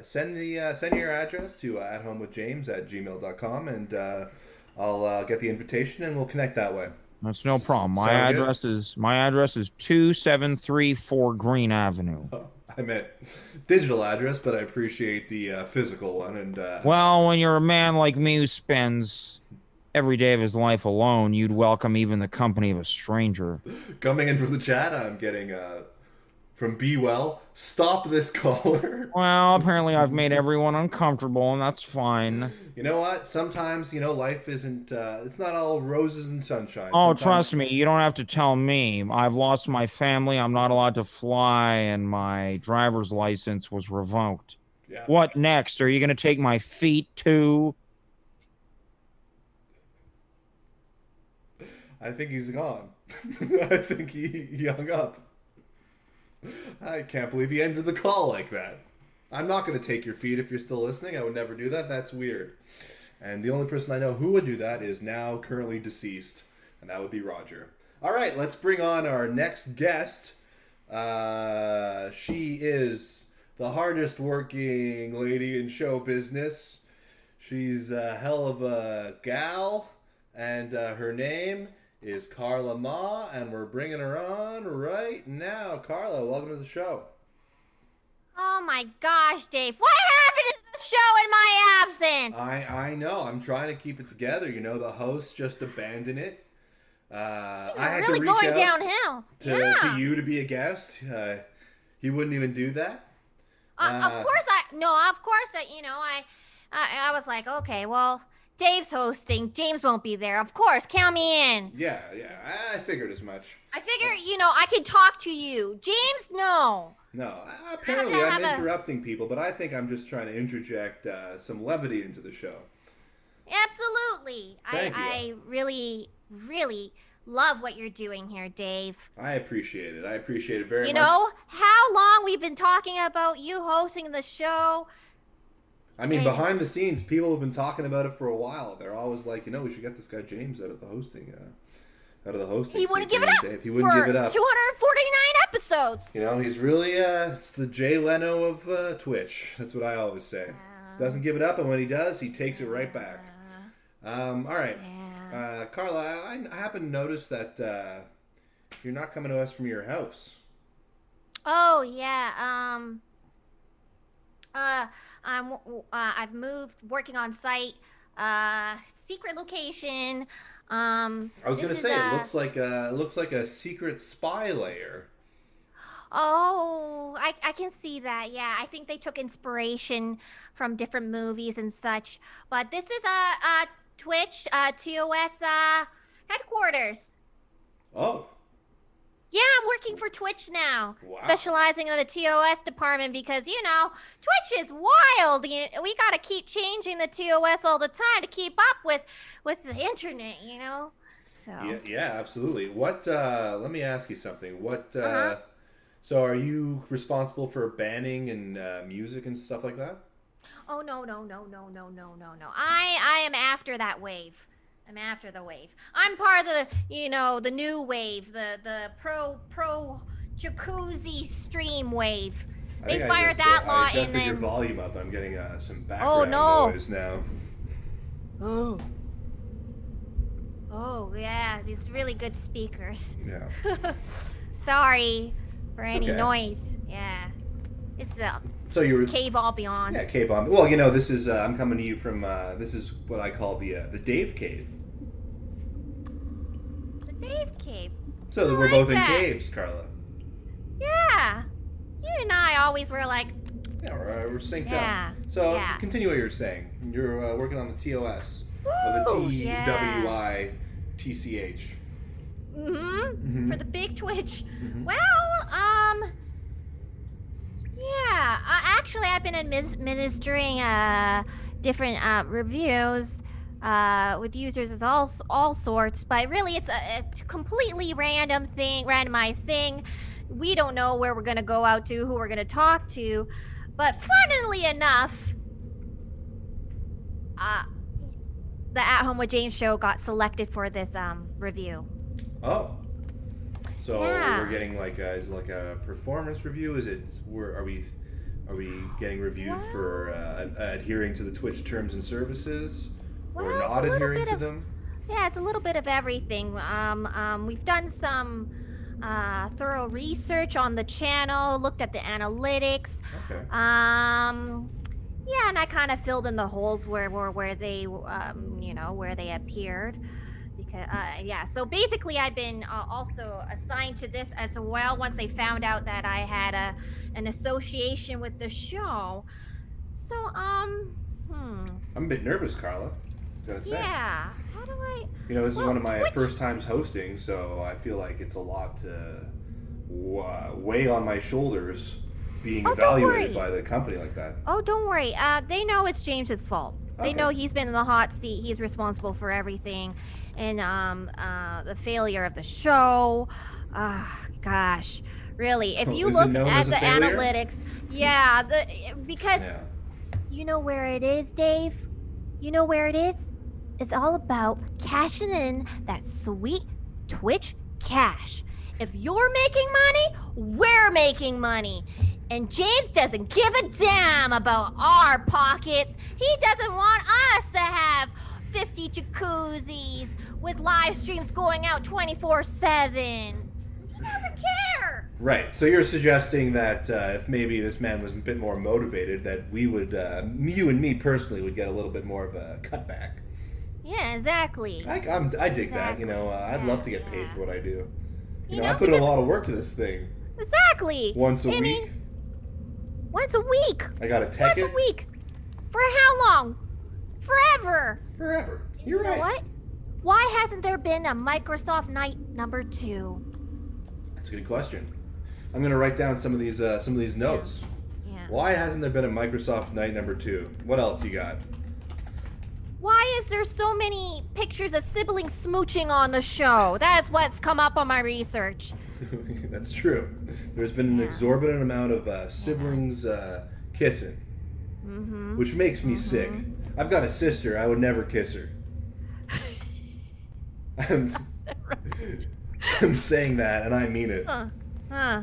Send your address to athomewithjames@gmail.com, and I'll get the invitation, and we'll connect that way. That's no problem. My address is 2734 Green Avenue. Oh, I meant digital address, but I appreciate the physical one. And well, when you're a man like me who spends every day of his life alone, you'd welcome even the company of a stranger. Coming in from the chat, I'm getting from Be Well, stop this caller. Well, apparently I've made everyone uncomfortable, and that's fine. You know what? Sometimes, life isn't, it's not all roses and sunshine. Oh, trust me, you don't have to tell me. I've lost my family, I'm not allowed to fly, and my driver's license was revoked. Yeah. What next? Are you going to take my feet, too? I think he's gone. I think he hung up. I can't believe he ended the call like that. I'm not going to take your feet if you're still listening. I would never do that. That's weird. And the only person I know who would do that is now currently deceased, and that would be Roger. All right, let's bring on our next guest. She is the hardest working lady in show business. She's a hell of a gal, and her name is Carla Mah, and we're bringing her on right now. Carla, welcome to the show. Oh my gosh, Dave. What happened to the show in my absence? I know. I'm trying to keep it together. The host just abandoned it. I had really to reach going out downhill. to you to be a guest. He wouldn't even do that. Of course, I was like, okay, well, Dave's hosting. James won't be there. Of course, count me in. Yeah, I figured as much. I figure, I could talk to you. James, no. No, apparently I'm interrupting people, but I think I'm just trying to interject some levity into the show. Absolutely. Thank you. I really, really love what you're doing here, Dave. I appreciate it. I appreciate it very much. You know how long we've been talking about you hosting the show? I mean, behind the scenes, people have been talking about it for a while. They're always like, we should get this guy James out of the hosting. He wouldn't give it up. Dave. He wouldn't give it up. 249 episodes. He's really it's the Jay Leno of Twitch. That's what I always say. Doesn't give it up, and when he does, he takes it right back. All right, Carla, I happen to notice that you're not coming to us from your house. Oh yeah. I've moved, working on site. Secret location. I was gonna say it looks like a secret spy lair. Oh, I can see that. Yeah, I think they took inspiration from different movies and such. But this is a Twitch TOS headquarters. Oh. Yeah, I'm working for Twitch now. Wow. Specializing in the TOS department because, Twitch is wild. We got to keep changing the TOS all the time to keep up with the internet, So. Yeah, absolutely. What, let me ask you something. So are you responsible for banning and music and stuff like that? Oh, no. I am after that wave. I'm after the wave. I'm part of the new wave, the pro jacuzzi stream wave. They fired that law in. I adjusted your volume up. I'm getting some background noise now. Oh yeah, these really good speakers. Yeah. Sorry for any noise. Yeah, it's the. So you were Cave Ambiance. Yeah, Cave Ambiance. Well, this is I'm coming to you from this is what I call the Dave Cave. Dave Cave. So we're both in caves, Carla. Yeah. You and I always were like. Yeah, we're synced up. So continue what you're saying. You're working on the TOS. Or the TWI TCH. For the big Twitch. Mm-hmm. Well, actually I've been administering different reviews with users is all sorts, but really it's a completely randomized thing. We don't know where we're gonna go out to, who we're gonna talk to, but funnily enough, the At Home with James show got selected for this review. Oh. So we're getting is it like a performance review? Are we getting reviewed for adhering to the Twitch terms and services, or not adhering to them? Yeah, it's a little bit of everything. We've done some thorough research on the channel, looked at the analytics. Okay. Yeah, and I kind of filled in the holes where they where they appeared. So basically I've been also assigned to this as well once they found out that I had an association with the show. So I'm a bit nervous, Carla. Gotta say. Yeah. How do I? This is one of my first times hosting, so I feel like it's a lot to weigh on my shoulders, being evaluated by the company like that. Oh, don't worry. They know it's James's fault. They know he's been in the hot seat. He's responsible for everything, and the failure of the show. Gosh, really. If you look at the analytics, because you know where it is, Dave. You know where it is. It's all about cashing in that sweet Twitch cash. If you're making money, we're making money. And James doesn't give a damn about our pockets. He doesn't want us to have 50 jacuzzis with live streams going out 24/7. He doesn't care. Right. So you're suggesting that if maybe this man was a bit more motivated, that we would, you and me personally, would get a little bit more of a cutback. Yeah, exactly. I dig that. I'd love to get paid for what I do. I put in a lot of work to this thing. Exactly. Once a week. Once a week. I got a ticket. Once a week. For how long? Forever. Forever. You're right. You know what? Why hasn't there been a Microsoft Night number 2? That's a good question. I'm gonna write down some of these notes. Yeah. Why hasn't there been a Microsoft Night number 2? What else you got? Why is there so many pictures of siblings smooching on the show? That's what's come up on my research. That's true. There's been an exorbitant amount of siblings kissing, which makes me sick. I've got a sister. I would never kiss her. I'm saying that, and I mean it.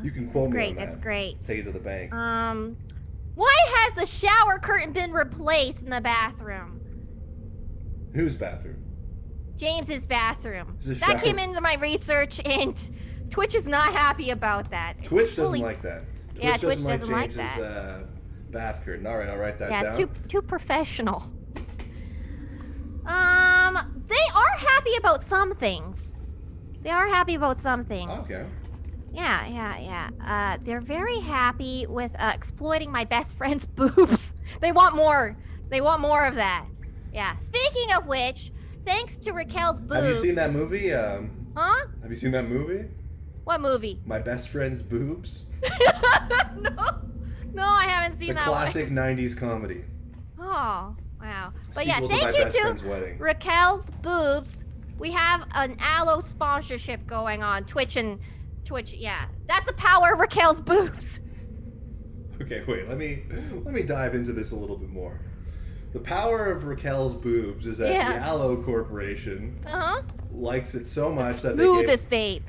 You can quote me on that. That's great. Take it to the bank. Why has the shower curtain been replaced in the bathroom? Whose bathroom? James's bathroom. That came into my research, and Twitch is not happy about that. Twitch doesn't like that. Twitch doesn't like James's bath curtain. All right, I'll write that down. Yeah, it's too professional. They are happy about some things. Okay. Yeah. They're very happy with exploiting my best friend's boobs. They want more. They want more of that. Yeah. Speaking of which, thanks to Raquel's boobs. Have you seen that movie? Huh? Have you seen that movie? What movie? My Best Friend's Boobs? No, I haven't seen that one. It's a classic 90s comedy. Oh, wow. But Sequel thank to you My Best to Friend's Wedding. Raquel's boobs. We have an Aloe sponsorship going on Twitch. Yeah, that's the power of Raquel's boobs. Okay, wait. Let me dive into this a little bit more. The power of Raquel's boobs is that the Aloe Corporation likes it so much that they gave... Smoothest vape.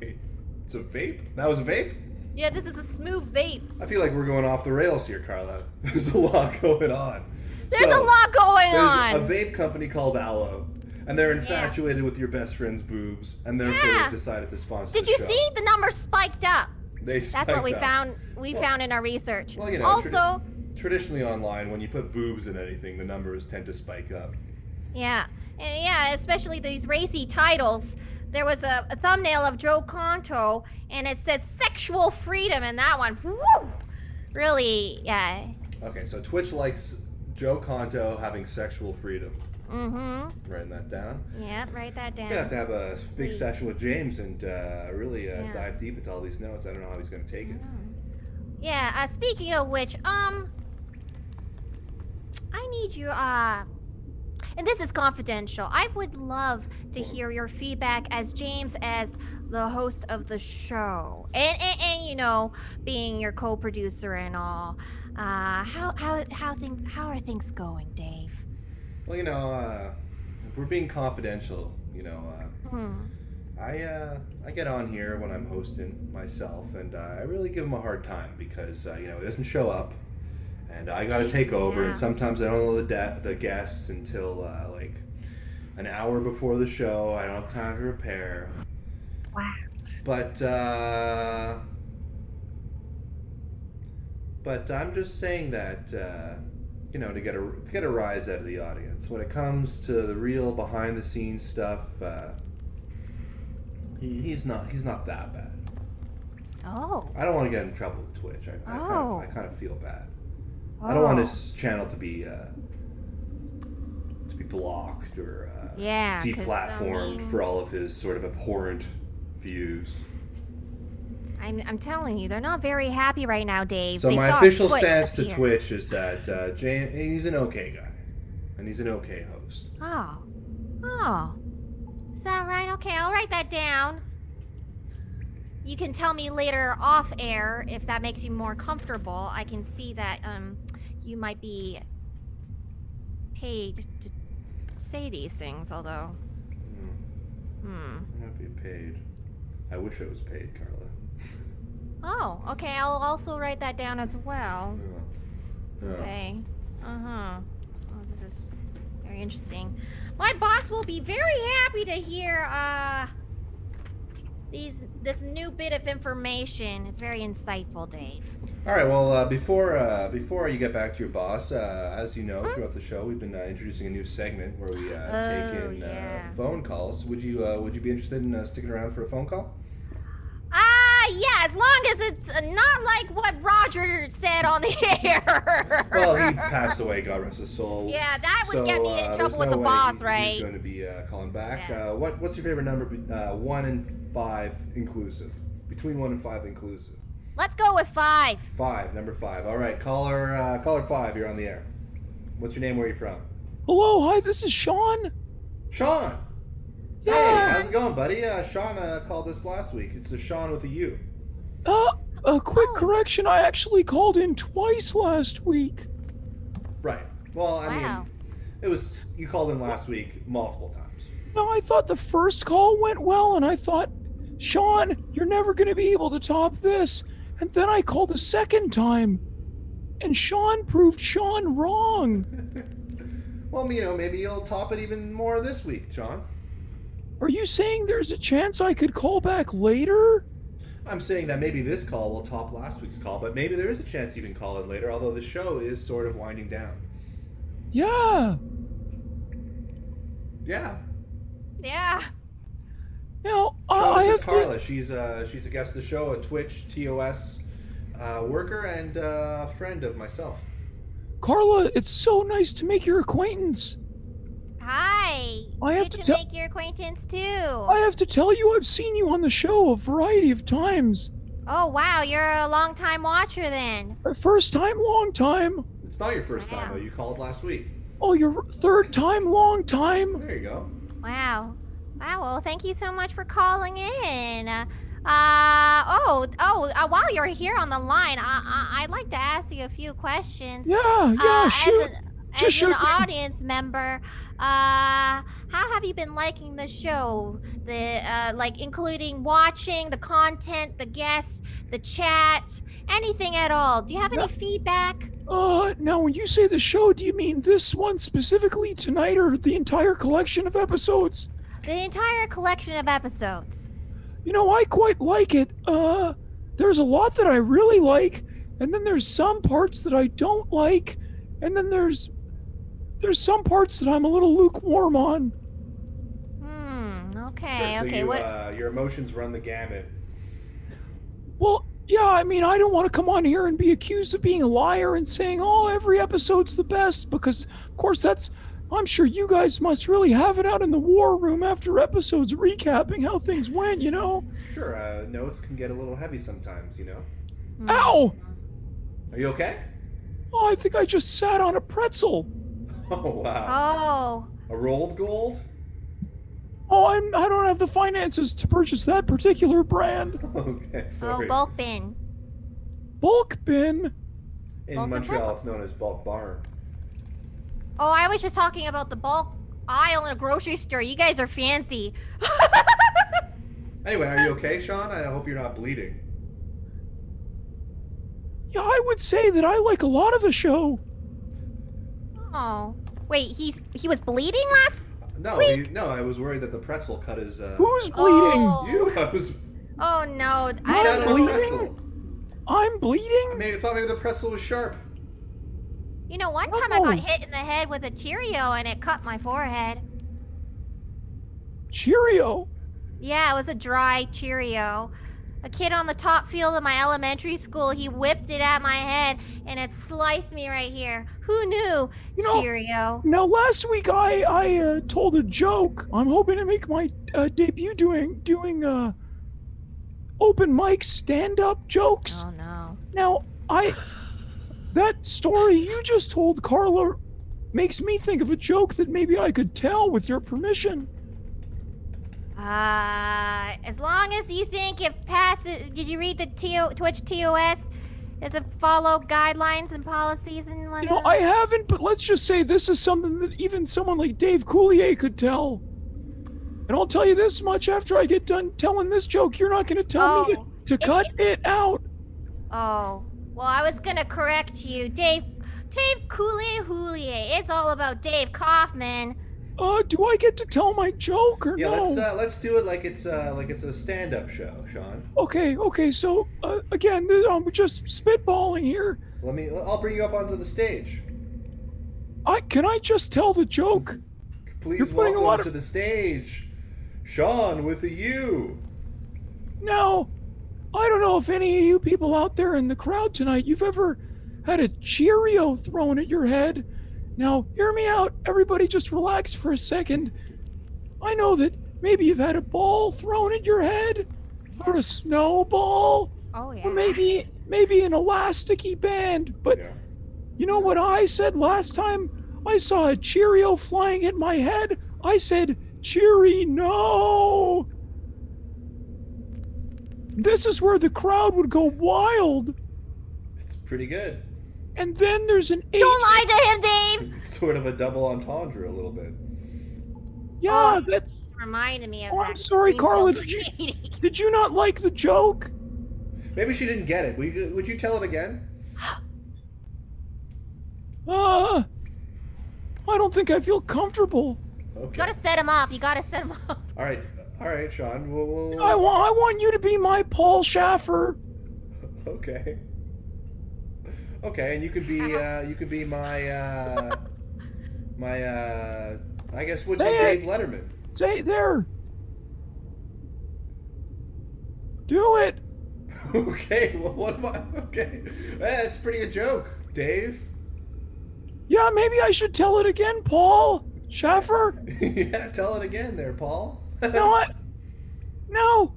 Wait, it's a vape? That was a vape? Yeah, this is a smooth vape. I feel like we're going off the rails here, Carla. There's a lot going on. There's a lot going on. There's a vape company called Aloe, and they're infatuated with your best friend's boobs, and therefore they've decided to sponsor the show. Did you see? The numbers spiked up. That's what we found. We found in our research. Well, also, traditionally online, when you put boobs in anything, the numbers tend to spike up. Yeah, especially these racy titles. There was a thumbnail of Joe Conto, and it said "sexual freedom" in that one. Woo! Really, yeah. Okay, so Twitch likes Joe Conto having sexual freedom. Mm-hmm. Writing that down. Yeah, write that down. You're gonna have to have a big session with James and really dive deep into all these notes. I don't know how he's gonna take it. Yeah. Speaking of which, I need you, and this is confidential. I would love to hear your feedback as James, as the host of the show, and you know, being your co-producer and all. How are things going, Dave? Well, you know, if we're being confidential, you know, I get on here when I'm hosting myself, and I really give him a hard time because you know, he doesn't show up. And I got to take over, and sometimes I don't know the guests until like an hour before the show. I don't have time to prepare. Wow. But I'm just saying that you know, to get a rise out of the audience when it comes to the real behind the scenes stuff. He's not that bad. Oh. I don't want to get in trouble with Twitch. I kind of feel bad. Oh. I don't want his channel to be blocked or deplatformed for all of his sort of abhorrent views. I'm telling you, they're not very happy right now, Dave. So my official stance to Twitch is that he's an okay guy, and he's an okay host. Oh, is that right? Okay, I'll write that down. You can tell me later off air if that makes you more comfortable. I can see that you might be paid to say these things, although. I might be paid. I wish I was paid, Carla. Oh, okay. I'll also write that down as well. Yeah. Okay. Oh, this is very interesting. My boss will be very happy to hear this new bit of information. It's very insightful, Dave. All right. Well, before you get back to your boss, as you know, throughout the show, we've been introducing a new segment where we take in phone calls. Would you be interested in sticking around for a phone call? Yeah, as long as it's not like what Roger said on the air. Well, he passed away, God rest his soul. Yeah, that would get me in trouble with the boss, right? He's going to be calling back. Yeah. What's your favorite number? 1 and 5 inclusive. Between 1 and 5 inclusive. Let's go with 5. 5, number 5. All right, caller 5, you're on the air. What's your name? Where are you from? Hello, hi, this is Sean. Sean. Yeah. Hey, how's it going, buddy? Sean called us last week. It's a Sean with a U. A quick correction. I actually called in twice last week. Right. Well, I mean, it was, you called in last week multiple times. No, I thought the first call went well, and I thought, Sean, you're never going to be able to top this. And then I called a second time, and Sean proved Sean wrong. Well, you know, maybe you'll top it even more this week, Sean. Are you saying there's a chance I could call back later? I'm saying that maybe this call will top last week's call, but maybe there is a chance you can call in later, although the show is sort of winding down. Yeah. Yeah. Now, this is Carla. She's a guest of the show, a Twitch TOS worker and friend of myself. Carla, it's so nice to make your acquaintance. Hi. Good to make your acquaintance too. I have to tell you, I've seen you on the show a variety of times. Oh wow, you're a long-time watcher then. First time, long time. It's not your first time though. You called last week. Oh, your third time, long time. There you go. Wow. Well, thank you so much for calling in. While you're here on the line, I'd like to ask you a few questions. Yeah, shoot. As an audience member, how have you been liking the show? Including watching, the content, the guests, the chat, anything at all? Do you have any feedback? Now when you say the show, do you mean this one specifically tonight or the entire collection of episodes? The entire collection of episodes. You know, I quite like it. There's a lot that I really like, and then there's some parts that I don't like, and then there's some parts that I'm a little lukewarm on. Okay, so your emotions run the gamut. Well, yeah, I mean, I don't want to come on here and be accused of being a liar and saying, oh, every episode's the best, because, of course, I'm sure you guys must really have it out in the war room after episodes recapping how things went, you know? Sure, notes can get a little heavy sometimes, you know? Ow! Are you okay? Oh, I think I just sat on a pretzel. Oh, wow. Oh. A rolled gold? Oh, I don't have the finances to purchase that particular brand. Okay, Oh, sorry. bulk bin. Bulk bin? In bulk Montreal, pretzels. it's known as bulk barn. Oh, I was just talking about the bulk aisle in a grocery store. You guys are fancy. Anyway, are you okay, Sean? I hope you're not bleeding. Yeah, I would say that I like a lot of the show. Oh. Wait, he was bleeding last No, week? no, I was worried that the pretzel cut his... Who's bleeding? Oh. You? I was... Oh no. You sat on a bleeding? pretzel. I'm bleeding? I thought maybe the pretzel was sharp. You know, one time I got hit in the head with a Cheerio and it cut my forehead. Cheerio? Yeah, it was a dry Cheerio. A kid on the top field of my elementary school, he whipped it at my head and it sliced me right here. Who knew? Cheerio. Now, last week I told a joke. I'm hoping to make my debut doing open mic stand-up jokes. Oh no. Now, that story you just told, Carla, makes me think of a joke that maybe I could tell with your permission. As long as you think it passes. Did you read the Twitch TOS? Does it follow guidelines and policies and whatnot? You know, I haven't, but let's just say this is something that even someone like Dave Coulier could tell. And I'll tell you this much, after I get done telling this joke, you're not going to tell me to cut it out. Oh, well, I was gonna correct you. Dave Coulier. It's all about Dave Kaufman. Do I get to tell my joke or no? Yeah, let's do it like it's a stand-up show, Sean. Okay. So again, I'm just spitballing here. I'll bring you up onto the stage. Can I just tell the joke? Please welcome to the stage, Sean with a U. Now, I don't know if any of you people out there in the crowd tonight, you've ever had a Cheerio thrown at your head. Now, hear me out. Everybody just relax for a second. I know that maybe you've had a ball thrown at your head, or a snowball, Oh yeah. or maybe an elasticy band. But you know what I said last time I saw a Cheerio flying at my head? I said, "Cheery no!" This is where the crowd would go wild. It's pretty good. And then there's an Don't lie to him, Dave. It's sort of a double entendre a little bit. Yeah, that's... Reminded me of Oh, that. I'm sorry, Carla. Greenfield Did you not like the joke? Maybe she didn't get it. Would you tell it again? I don't think I feel comfortable. Okay. You gotta set him up. All right, Sean. We'll... I want you to be my Paul Schaffer. Okay. Okay, and you could be my I guess would be Dave Letterman. Say there. Do it. Okay, well, what am I? Okay, that's pretty a joke, Dave. Yeah, maybe I should tell it again, Paul Schaffer. Yeah, tell it again, there, Paul. You know what? No.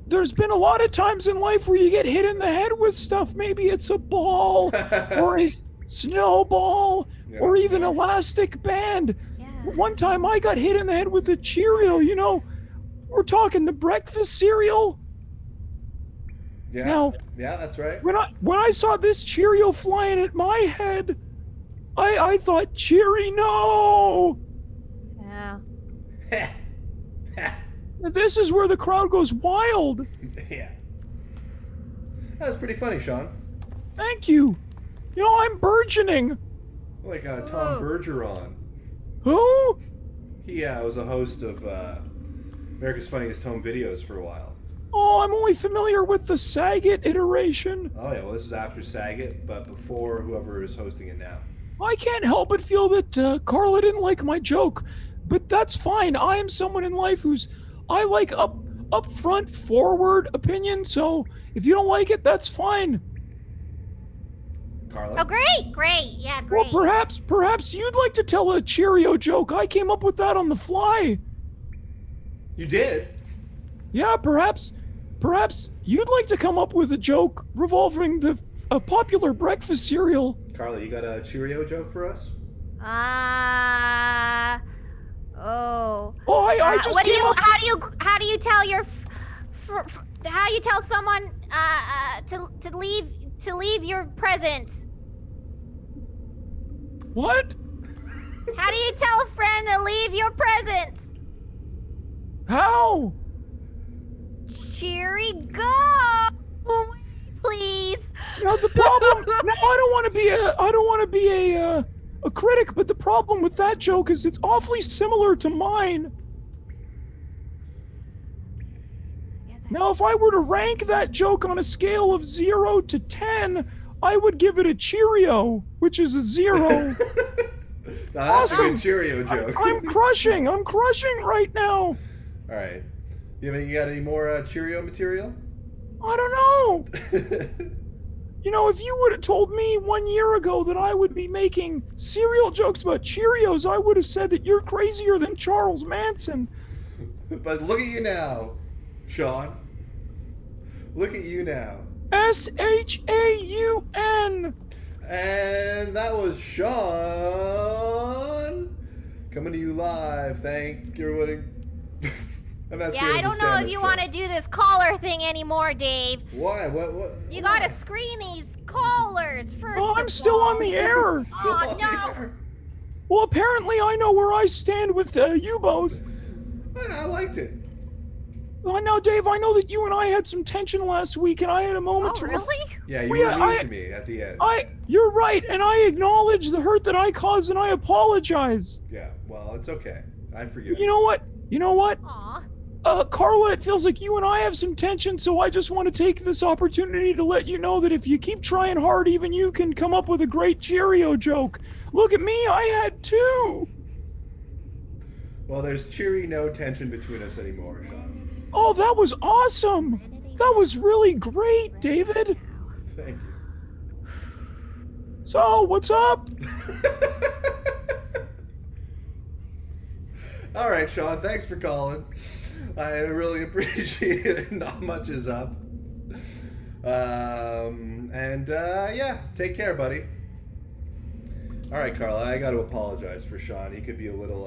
There's been a lot of times in life where you get hit in the head with stuff. Maybe it's a ball or a snowball or even elastic band. Yeah. One time I got hit in the head with a Cheerio. You know, we're talking the breakfast cereal. Yeah. Now, yeah, that's right. When I saw this Cheerio flying at my head, I thought, Cheery no. Yeah. This is where the crowd goes wild. Yeah. That was pretty funny, Sean. Thank you. You know, I'm burgeoning. Like Tom Bergeron. Who? He was a host of America's Funniest Home Videos for a while. Oh, I'm only familiar with the Saget iteration. Oh yeah, well this is after Saget, but before whoever is hosting it now. I can't help but feel that Carla didn't like my joke, but that's fine. I am someone in life I like upfront, forward opinion. So if you don't like it, that's fine. Carla. Oh, great. Yeah, great. Well, perhaps you'd like to tell a Cheerio joke. I came up with that on the fly. You did? Yeah, perhaps you'd like to come up with a joke revolving the a popular breakfast cereal. Carla, you got a Cheerio joke for us? Oh, I just came up. How do you tell your how you tell someone to leave your presence? What? How do you tell a friend to leave your presence? How? Cheery go, please. Now the problem. Now I don't want to be a critic, but the problem with that joke is it's awfully similar to mine. Now, if I were to rank that joke on a scale of 0 to 10, I would give it a Cheerio, which is a 0. That's awesome. A good Cheerio joke. I'm crushing right now. All right. You got any more Cheerio material? I don't know. You know, if you would have told me 1 year ago that I would be making cereal jokes about Cheerios, I would have said that you're crazier than Charles Manson. But look at you now, Sean. Look at you now. SHAUN. And that was Sean coming to you live. Thank you, everybody. I don't know if you want to do this caller thing anymore, Dave. Why? What? You gotta screen these callers first. Oh, I'm still on the air. Oh, no. Well, apparently I know where I stand with you both. I liked it. Well, now, Dave, I know that you and I had some tension last week, and I had a moment to... really? Yeah, you were mean to me at the end. You're right, and I acknowledge the hurt that I caused, and I apologize. Yeah, well, it's okay. I forgive you. You know what? Aw. Carla, it feels like you and I have some tension, so I just want to take this opportunity to let you know that if you keep trying hard, even you can come up with a great Cheerio joke. Look at me, I had 2. Well, there's no tension between us anymore, Sean. Oh, that was awesome! That was really great, David. Thank you. So, what's up? All right, Sean, thanks for calling. I really appreciate it. Not much is up. Yeah, take care, buddy. All right, Carla, I got to apologize for Sean. He could be a little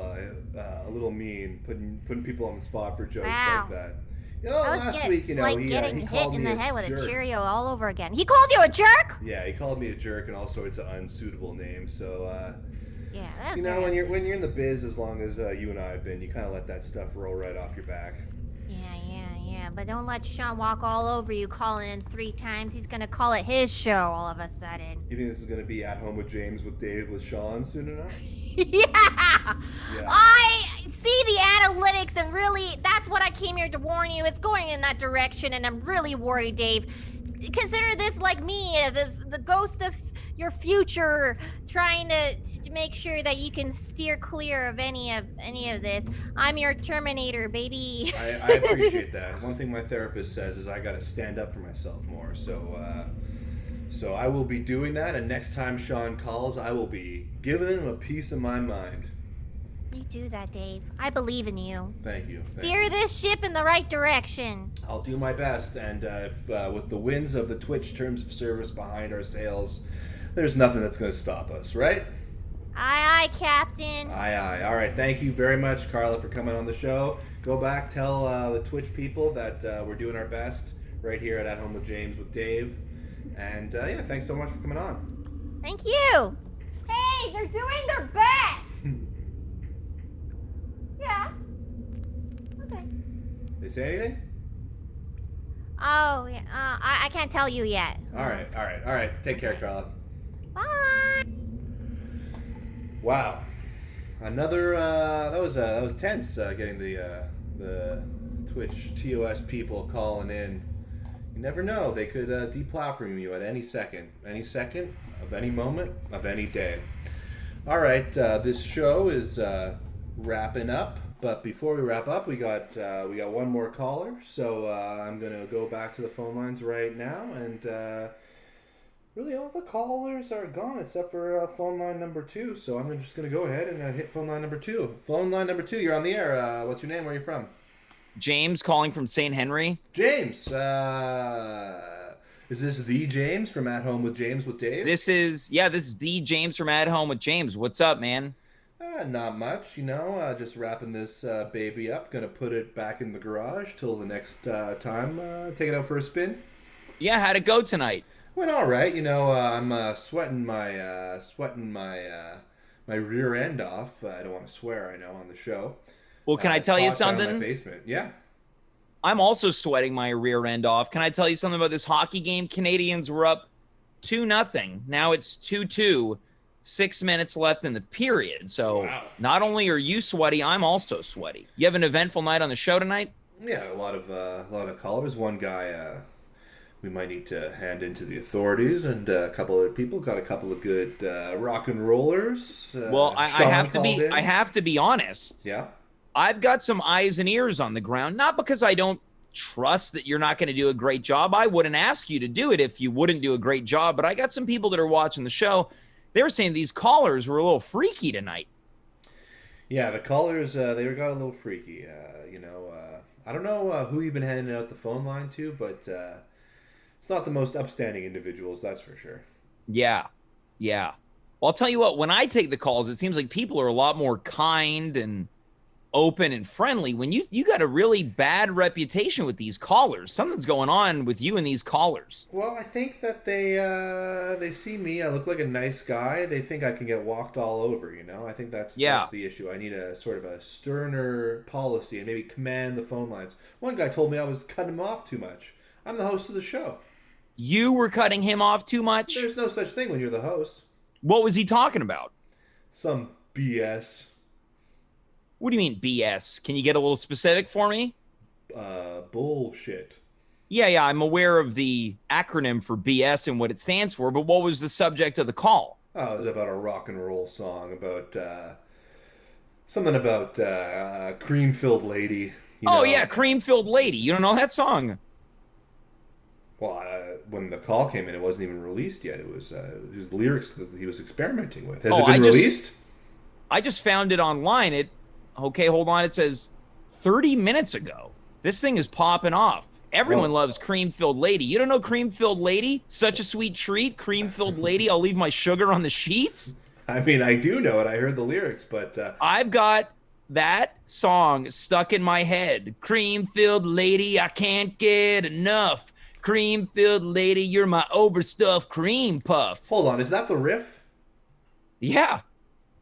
mean, putting people on the spot for jokes like that. Last week, he getting called hit in the head with jerk. a Cheerio all over again. He called you a jerk? Yeah, he called me a jerk and all sorts of unsuitable names. So, yeah, that's when you're in the biz, as long as you and I have been, you kind of let that stuff roll right off your back. Yeah, but don't let Sean walk all over you calling in 3 times. He's gonna call it his show all of a sudden. You think this is gonna be At Home with James with Dave with Sean soon enough? Yeah. I see the analytics, and really, that's what I came here to warn you. It's going in that direction, and I'm really worried, Dave. Consider this like me, the ghost of your future, trying to make sure that you can steer clear of any of this. I'm your Terminator, baby. I appreciate that. One thing my therapist says is I got to stand up for myself more. So I will be doing that, and next time Sean calls, I will be giving him a piece of my mind. You do that, Dave. I believe in you. Thank you. Steer this ship in the right direction. I'll do my best, and if with the winds of the Twitch terms of service behind our sails, there's nothing that's going to stop us, right? Aye, aye, Captain. Aye, aye. All right, thank you very much, Carla, for coming on the show. Go back, tell the Twitch people that we're doing our best right here at Home with James with Dave. And yeah, thanks so much for coming on. Thank you. Hey, they're doing their best. Yeah. Okay. They say anything? Oh, yeah. I can't tell you yet. All right. Take care, Carla. Bye. Wow. Another that was tense getting the Twitch TOS people calling in. You never know, they could deplatform you at any second of any moment of any day. All right, this show is wrapping up, but before we wrap up, we got one more caller. So I'm gonna go back to the phone lines right now, and really all the callers are gone except for phone line number 2. So I'm just gonna go ahead and hit phone line number 2. Phone line number 2, you're on the air. What's your name? Where are you from? James calling from St. Henry. James, Is this the James from At Home with James with Dave? This is the James from At Home with James. What's up, man? Not much, just wrapping this baby up. Gonna put it back in the garage till the next time. Take it out for a spin. Yeah, how'd it go tonight? Went all right. I'm sweating my my rear end off. I don't want to swear, I know, on the show. Well, can I tell you something? In my basement. Yeah. I'm also sweating my rear end off. Can I tell you something about this hockey game? Canadiens were up 2-0. Now it's 2-2. 6 minutes left in the period. So Not only are you sweaty, I'm also sweaty. You have an eventful night on the show tonight? Yeah, a lot of callers. One guy we might need to hand into the authorities, and a couple other people. Got a couple of good rock and rollers. Well, I have to be honest. Yeah. I've got some eyes and ears on the ground, not because I don't trust that you're not going to do a great job. I wouldn't ask you to do it if you wouldn't do a great job, but I got some people that are watching the show. They were saying these callers were a little freaky tonight. Yeah, the callers, they got a little freaky. I don't know who you've been handing out the phone line to, but it's not the most upstanding individuals, that's for sure. Yeah. Well, I'll tell you what, when I take the calls, it seems like people are a lot more kind and open and friendly. When you got a really bad reputation with these callers. Something's going on with you and these callers. Well, I think that they see me. I look like a nice guy. They think I can get walked all over. I think that's the issue. I need a sort of a sterner policy and maybe command the phone lines. One guy told me I was cutting him off too much. I'm the host of the show. You were cutting him off too much? There's no such thing when you're the host. What was he talking about? Some BS. What do you mean BS? Can you get a little specific for me? Bullshit. Yeah, I'm aware of the acronym for BS and what it stands for, but what was the subject of the call? Oh, it was about a rock and roll song about something about cream-filled lady. Yeah, cream-filled lady. You don't know that song? Well, when the call came in, it wasn't even released yet. It was lyrics that he was experimenting with. Has it been released? I just found it online. Okay, hold on. It says 30 minutes ago. This thing is popping off. Everyone loves cream-filled lady. You don't know cream-filled lady? Such a sweet treat. Cream-filled lady. I'll leave my sugar on the sheets. I mean, I do know it. I heard the lyrics, but... I've got that song stuck in my head. Cream-filled lady, I can't get enough. Cream-filled lady, you're my overstuffed cream puff. Hold on, is that the riff? Yeah.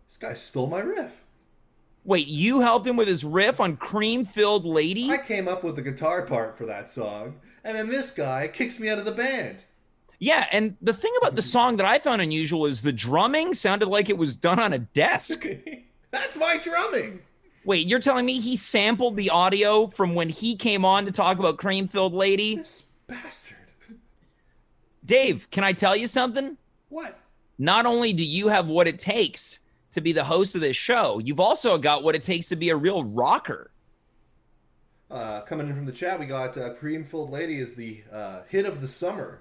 This guy stole my riff. Wait, you helped him with his riff on Cream-Filled Lady? I came up with the guitar part for that song, and then this guy kicks me out of the band. Yeah, and the thing about the song that I found unusual is the drumming sounded like it was done on a desk. That's my drumming. Wait, you're telling me he sampled the audio from when he came on to talk about Cream-Filled Lady? This bastard. Dave, can I tell you something? What? Not only do you have what it takes to be the host of this show, you've also got what it takes to be a real rocker. Coming in from the chat, we got Cream-Filled Lady is the hit of the summer.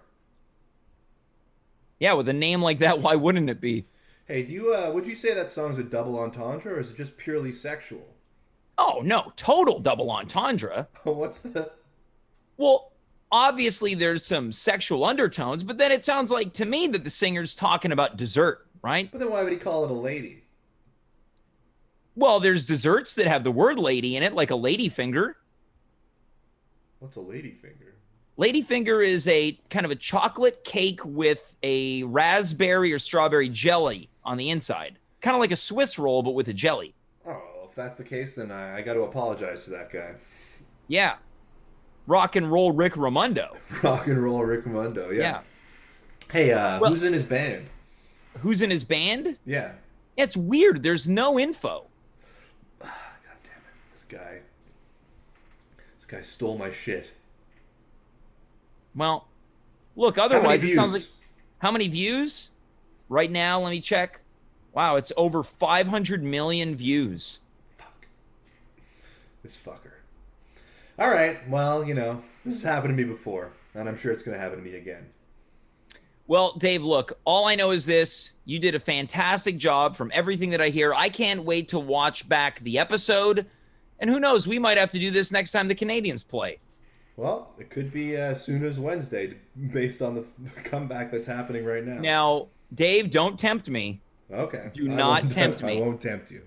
Yeah, with a name like that, why wouldn't it be? Hey, would you say that song's a double entendre, or is it just purely sexual? Oh, no, total double entendre. What's the... Well, obviously there's some sexual undertones, but then it sounds like to me that the singer's talking about dessert, right? But then why would he call it a lady? Well, there's desserts that have the word lady in it, like a ladyfinger. What's a ladyfinger? Ladyfinger is a kind of a chocolate cake with a raspberry or strawberry jelly on the inside. Kind of like a Swiss roll, but with a jelly. Oh, if that's the case, then I got to apologize to that guy. Yeah. Rock and roll Rick Raimondo. Rock and roll Rick Raimondo, yeah. Hey, who's in his band? Who's in his band? Yeah. It's weird. There's no info. God damn it. This guy stole my shit. Well, look, otherwise it sounds like... How many views? Right now, let me check. Wow, it's over 500 million views. Fuck. This fucker. All right, well, this has happened to me before, and I'm sure it's going to happen to me again. Well, Dave, look, all I know is this. You did a fantastic job from everything that I hear. I can't wait to watch back the episode. And who knows, we might have to do this next time the Canadiens play. Well, it could be as soon as Wednesday, based on the comeback that's happening right now. Now, Dave, don't tempt me. Okay. Do not tempt me. I won't tempt you.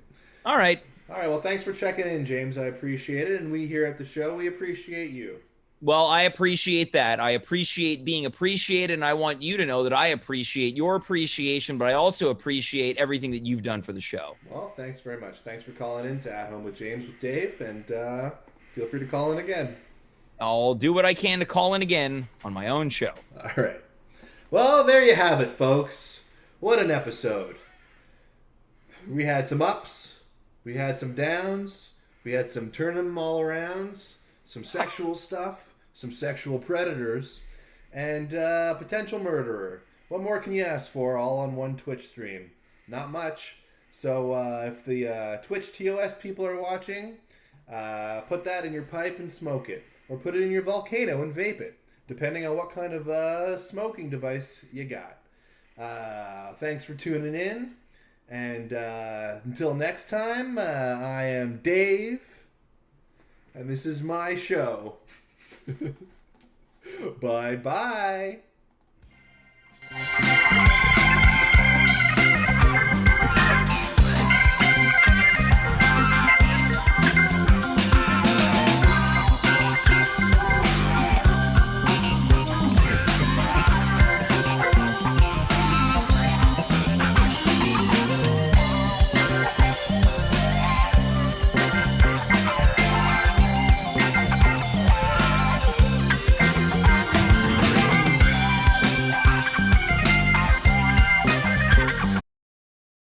All right. All right. Well, thanks for checking in, James. I appreciate it. And we here at the show, we appreciate you. Well, I appreciate that. I appreciate being appreciated, and I want you to know that I appreciate your appreciation, but I also appreciate everything that you've done for the show. Well, thanks very much. Thanks for calling in to At Home with James with Dave, and feel free to call in again. I'll do what I can to call in again on my own show. All right. Well, there you have it, folks. What an episode. We had some ups. We had some downs. We had some turn them all arounds. Some sexual stuff. Some sexual predators. And potential murderer. What more can you ask for all on one Twitch stream? Not much. So if the Twitch TOS people are watching, put that in your pipe and smoke it. Or put it in your volcano and vape it, depending on what kind of smoking device you got. Thanks for tuning in. And until next time, I am Dave. And this is my show. Bye-bye.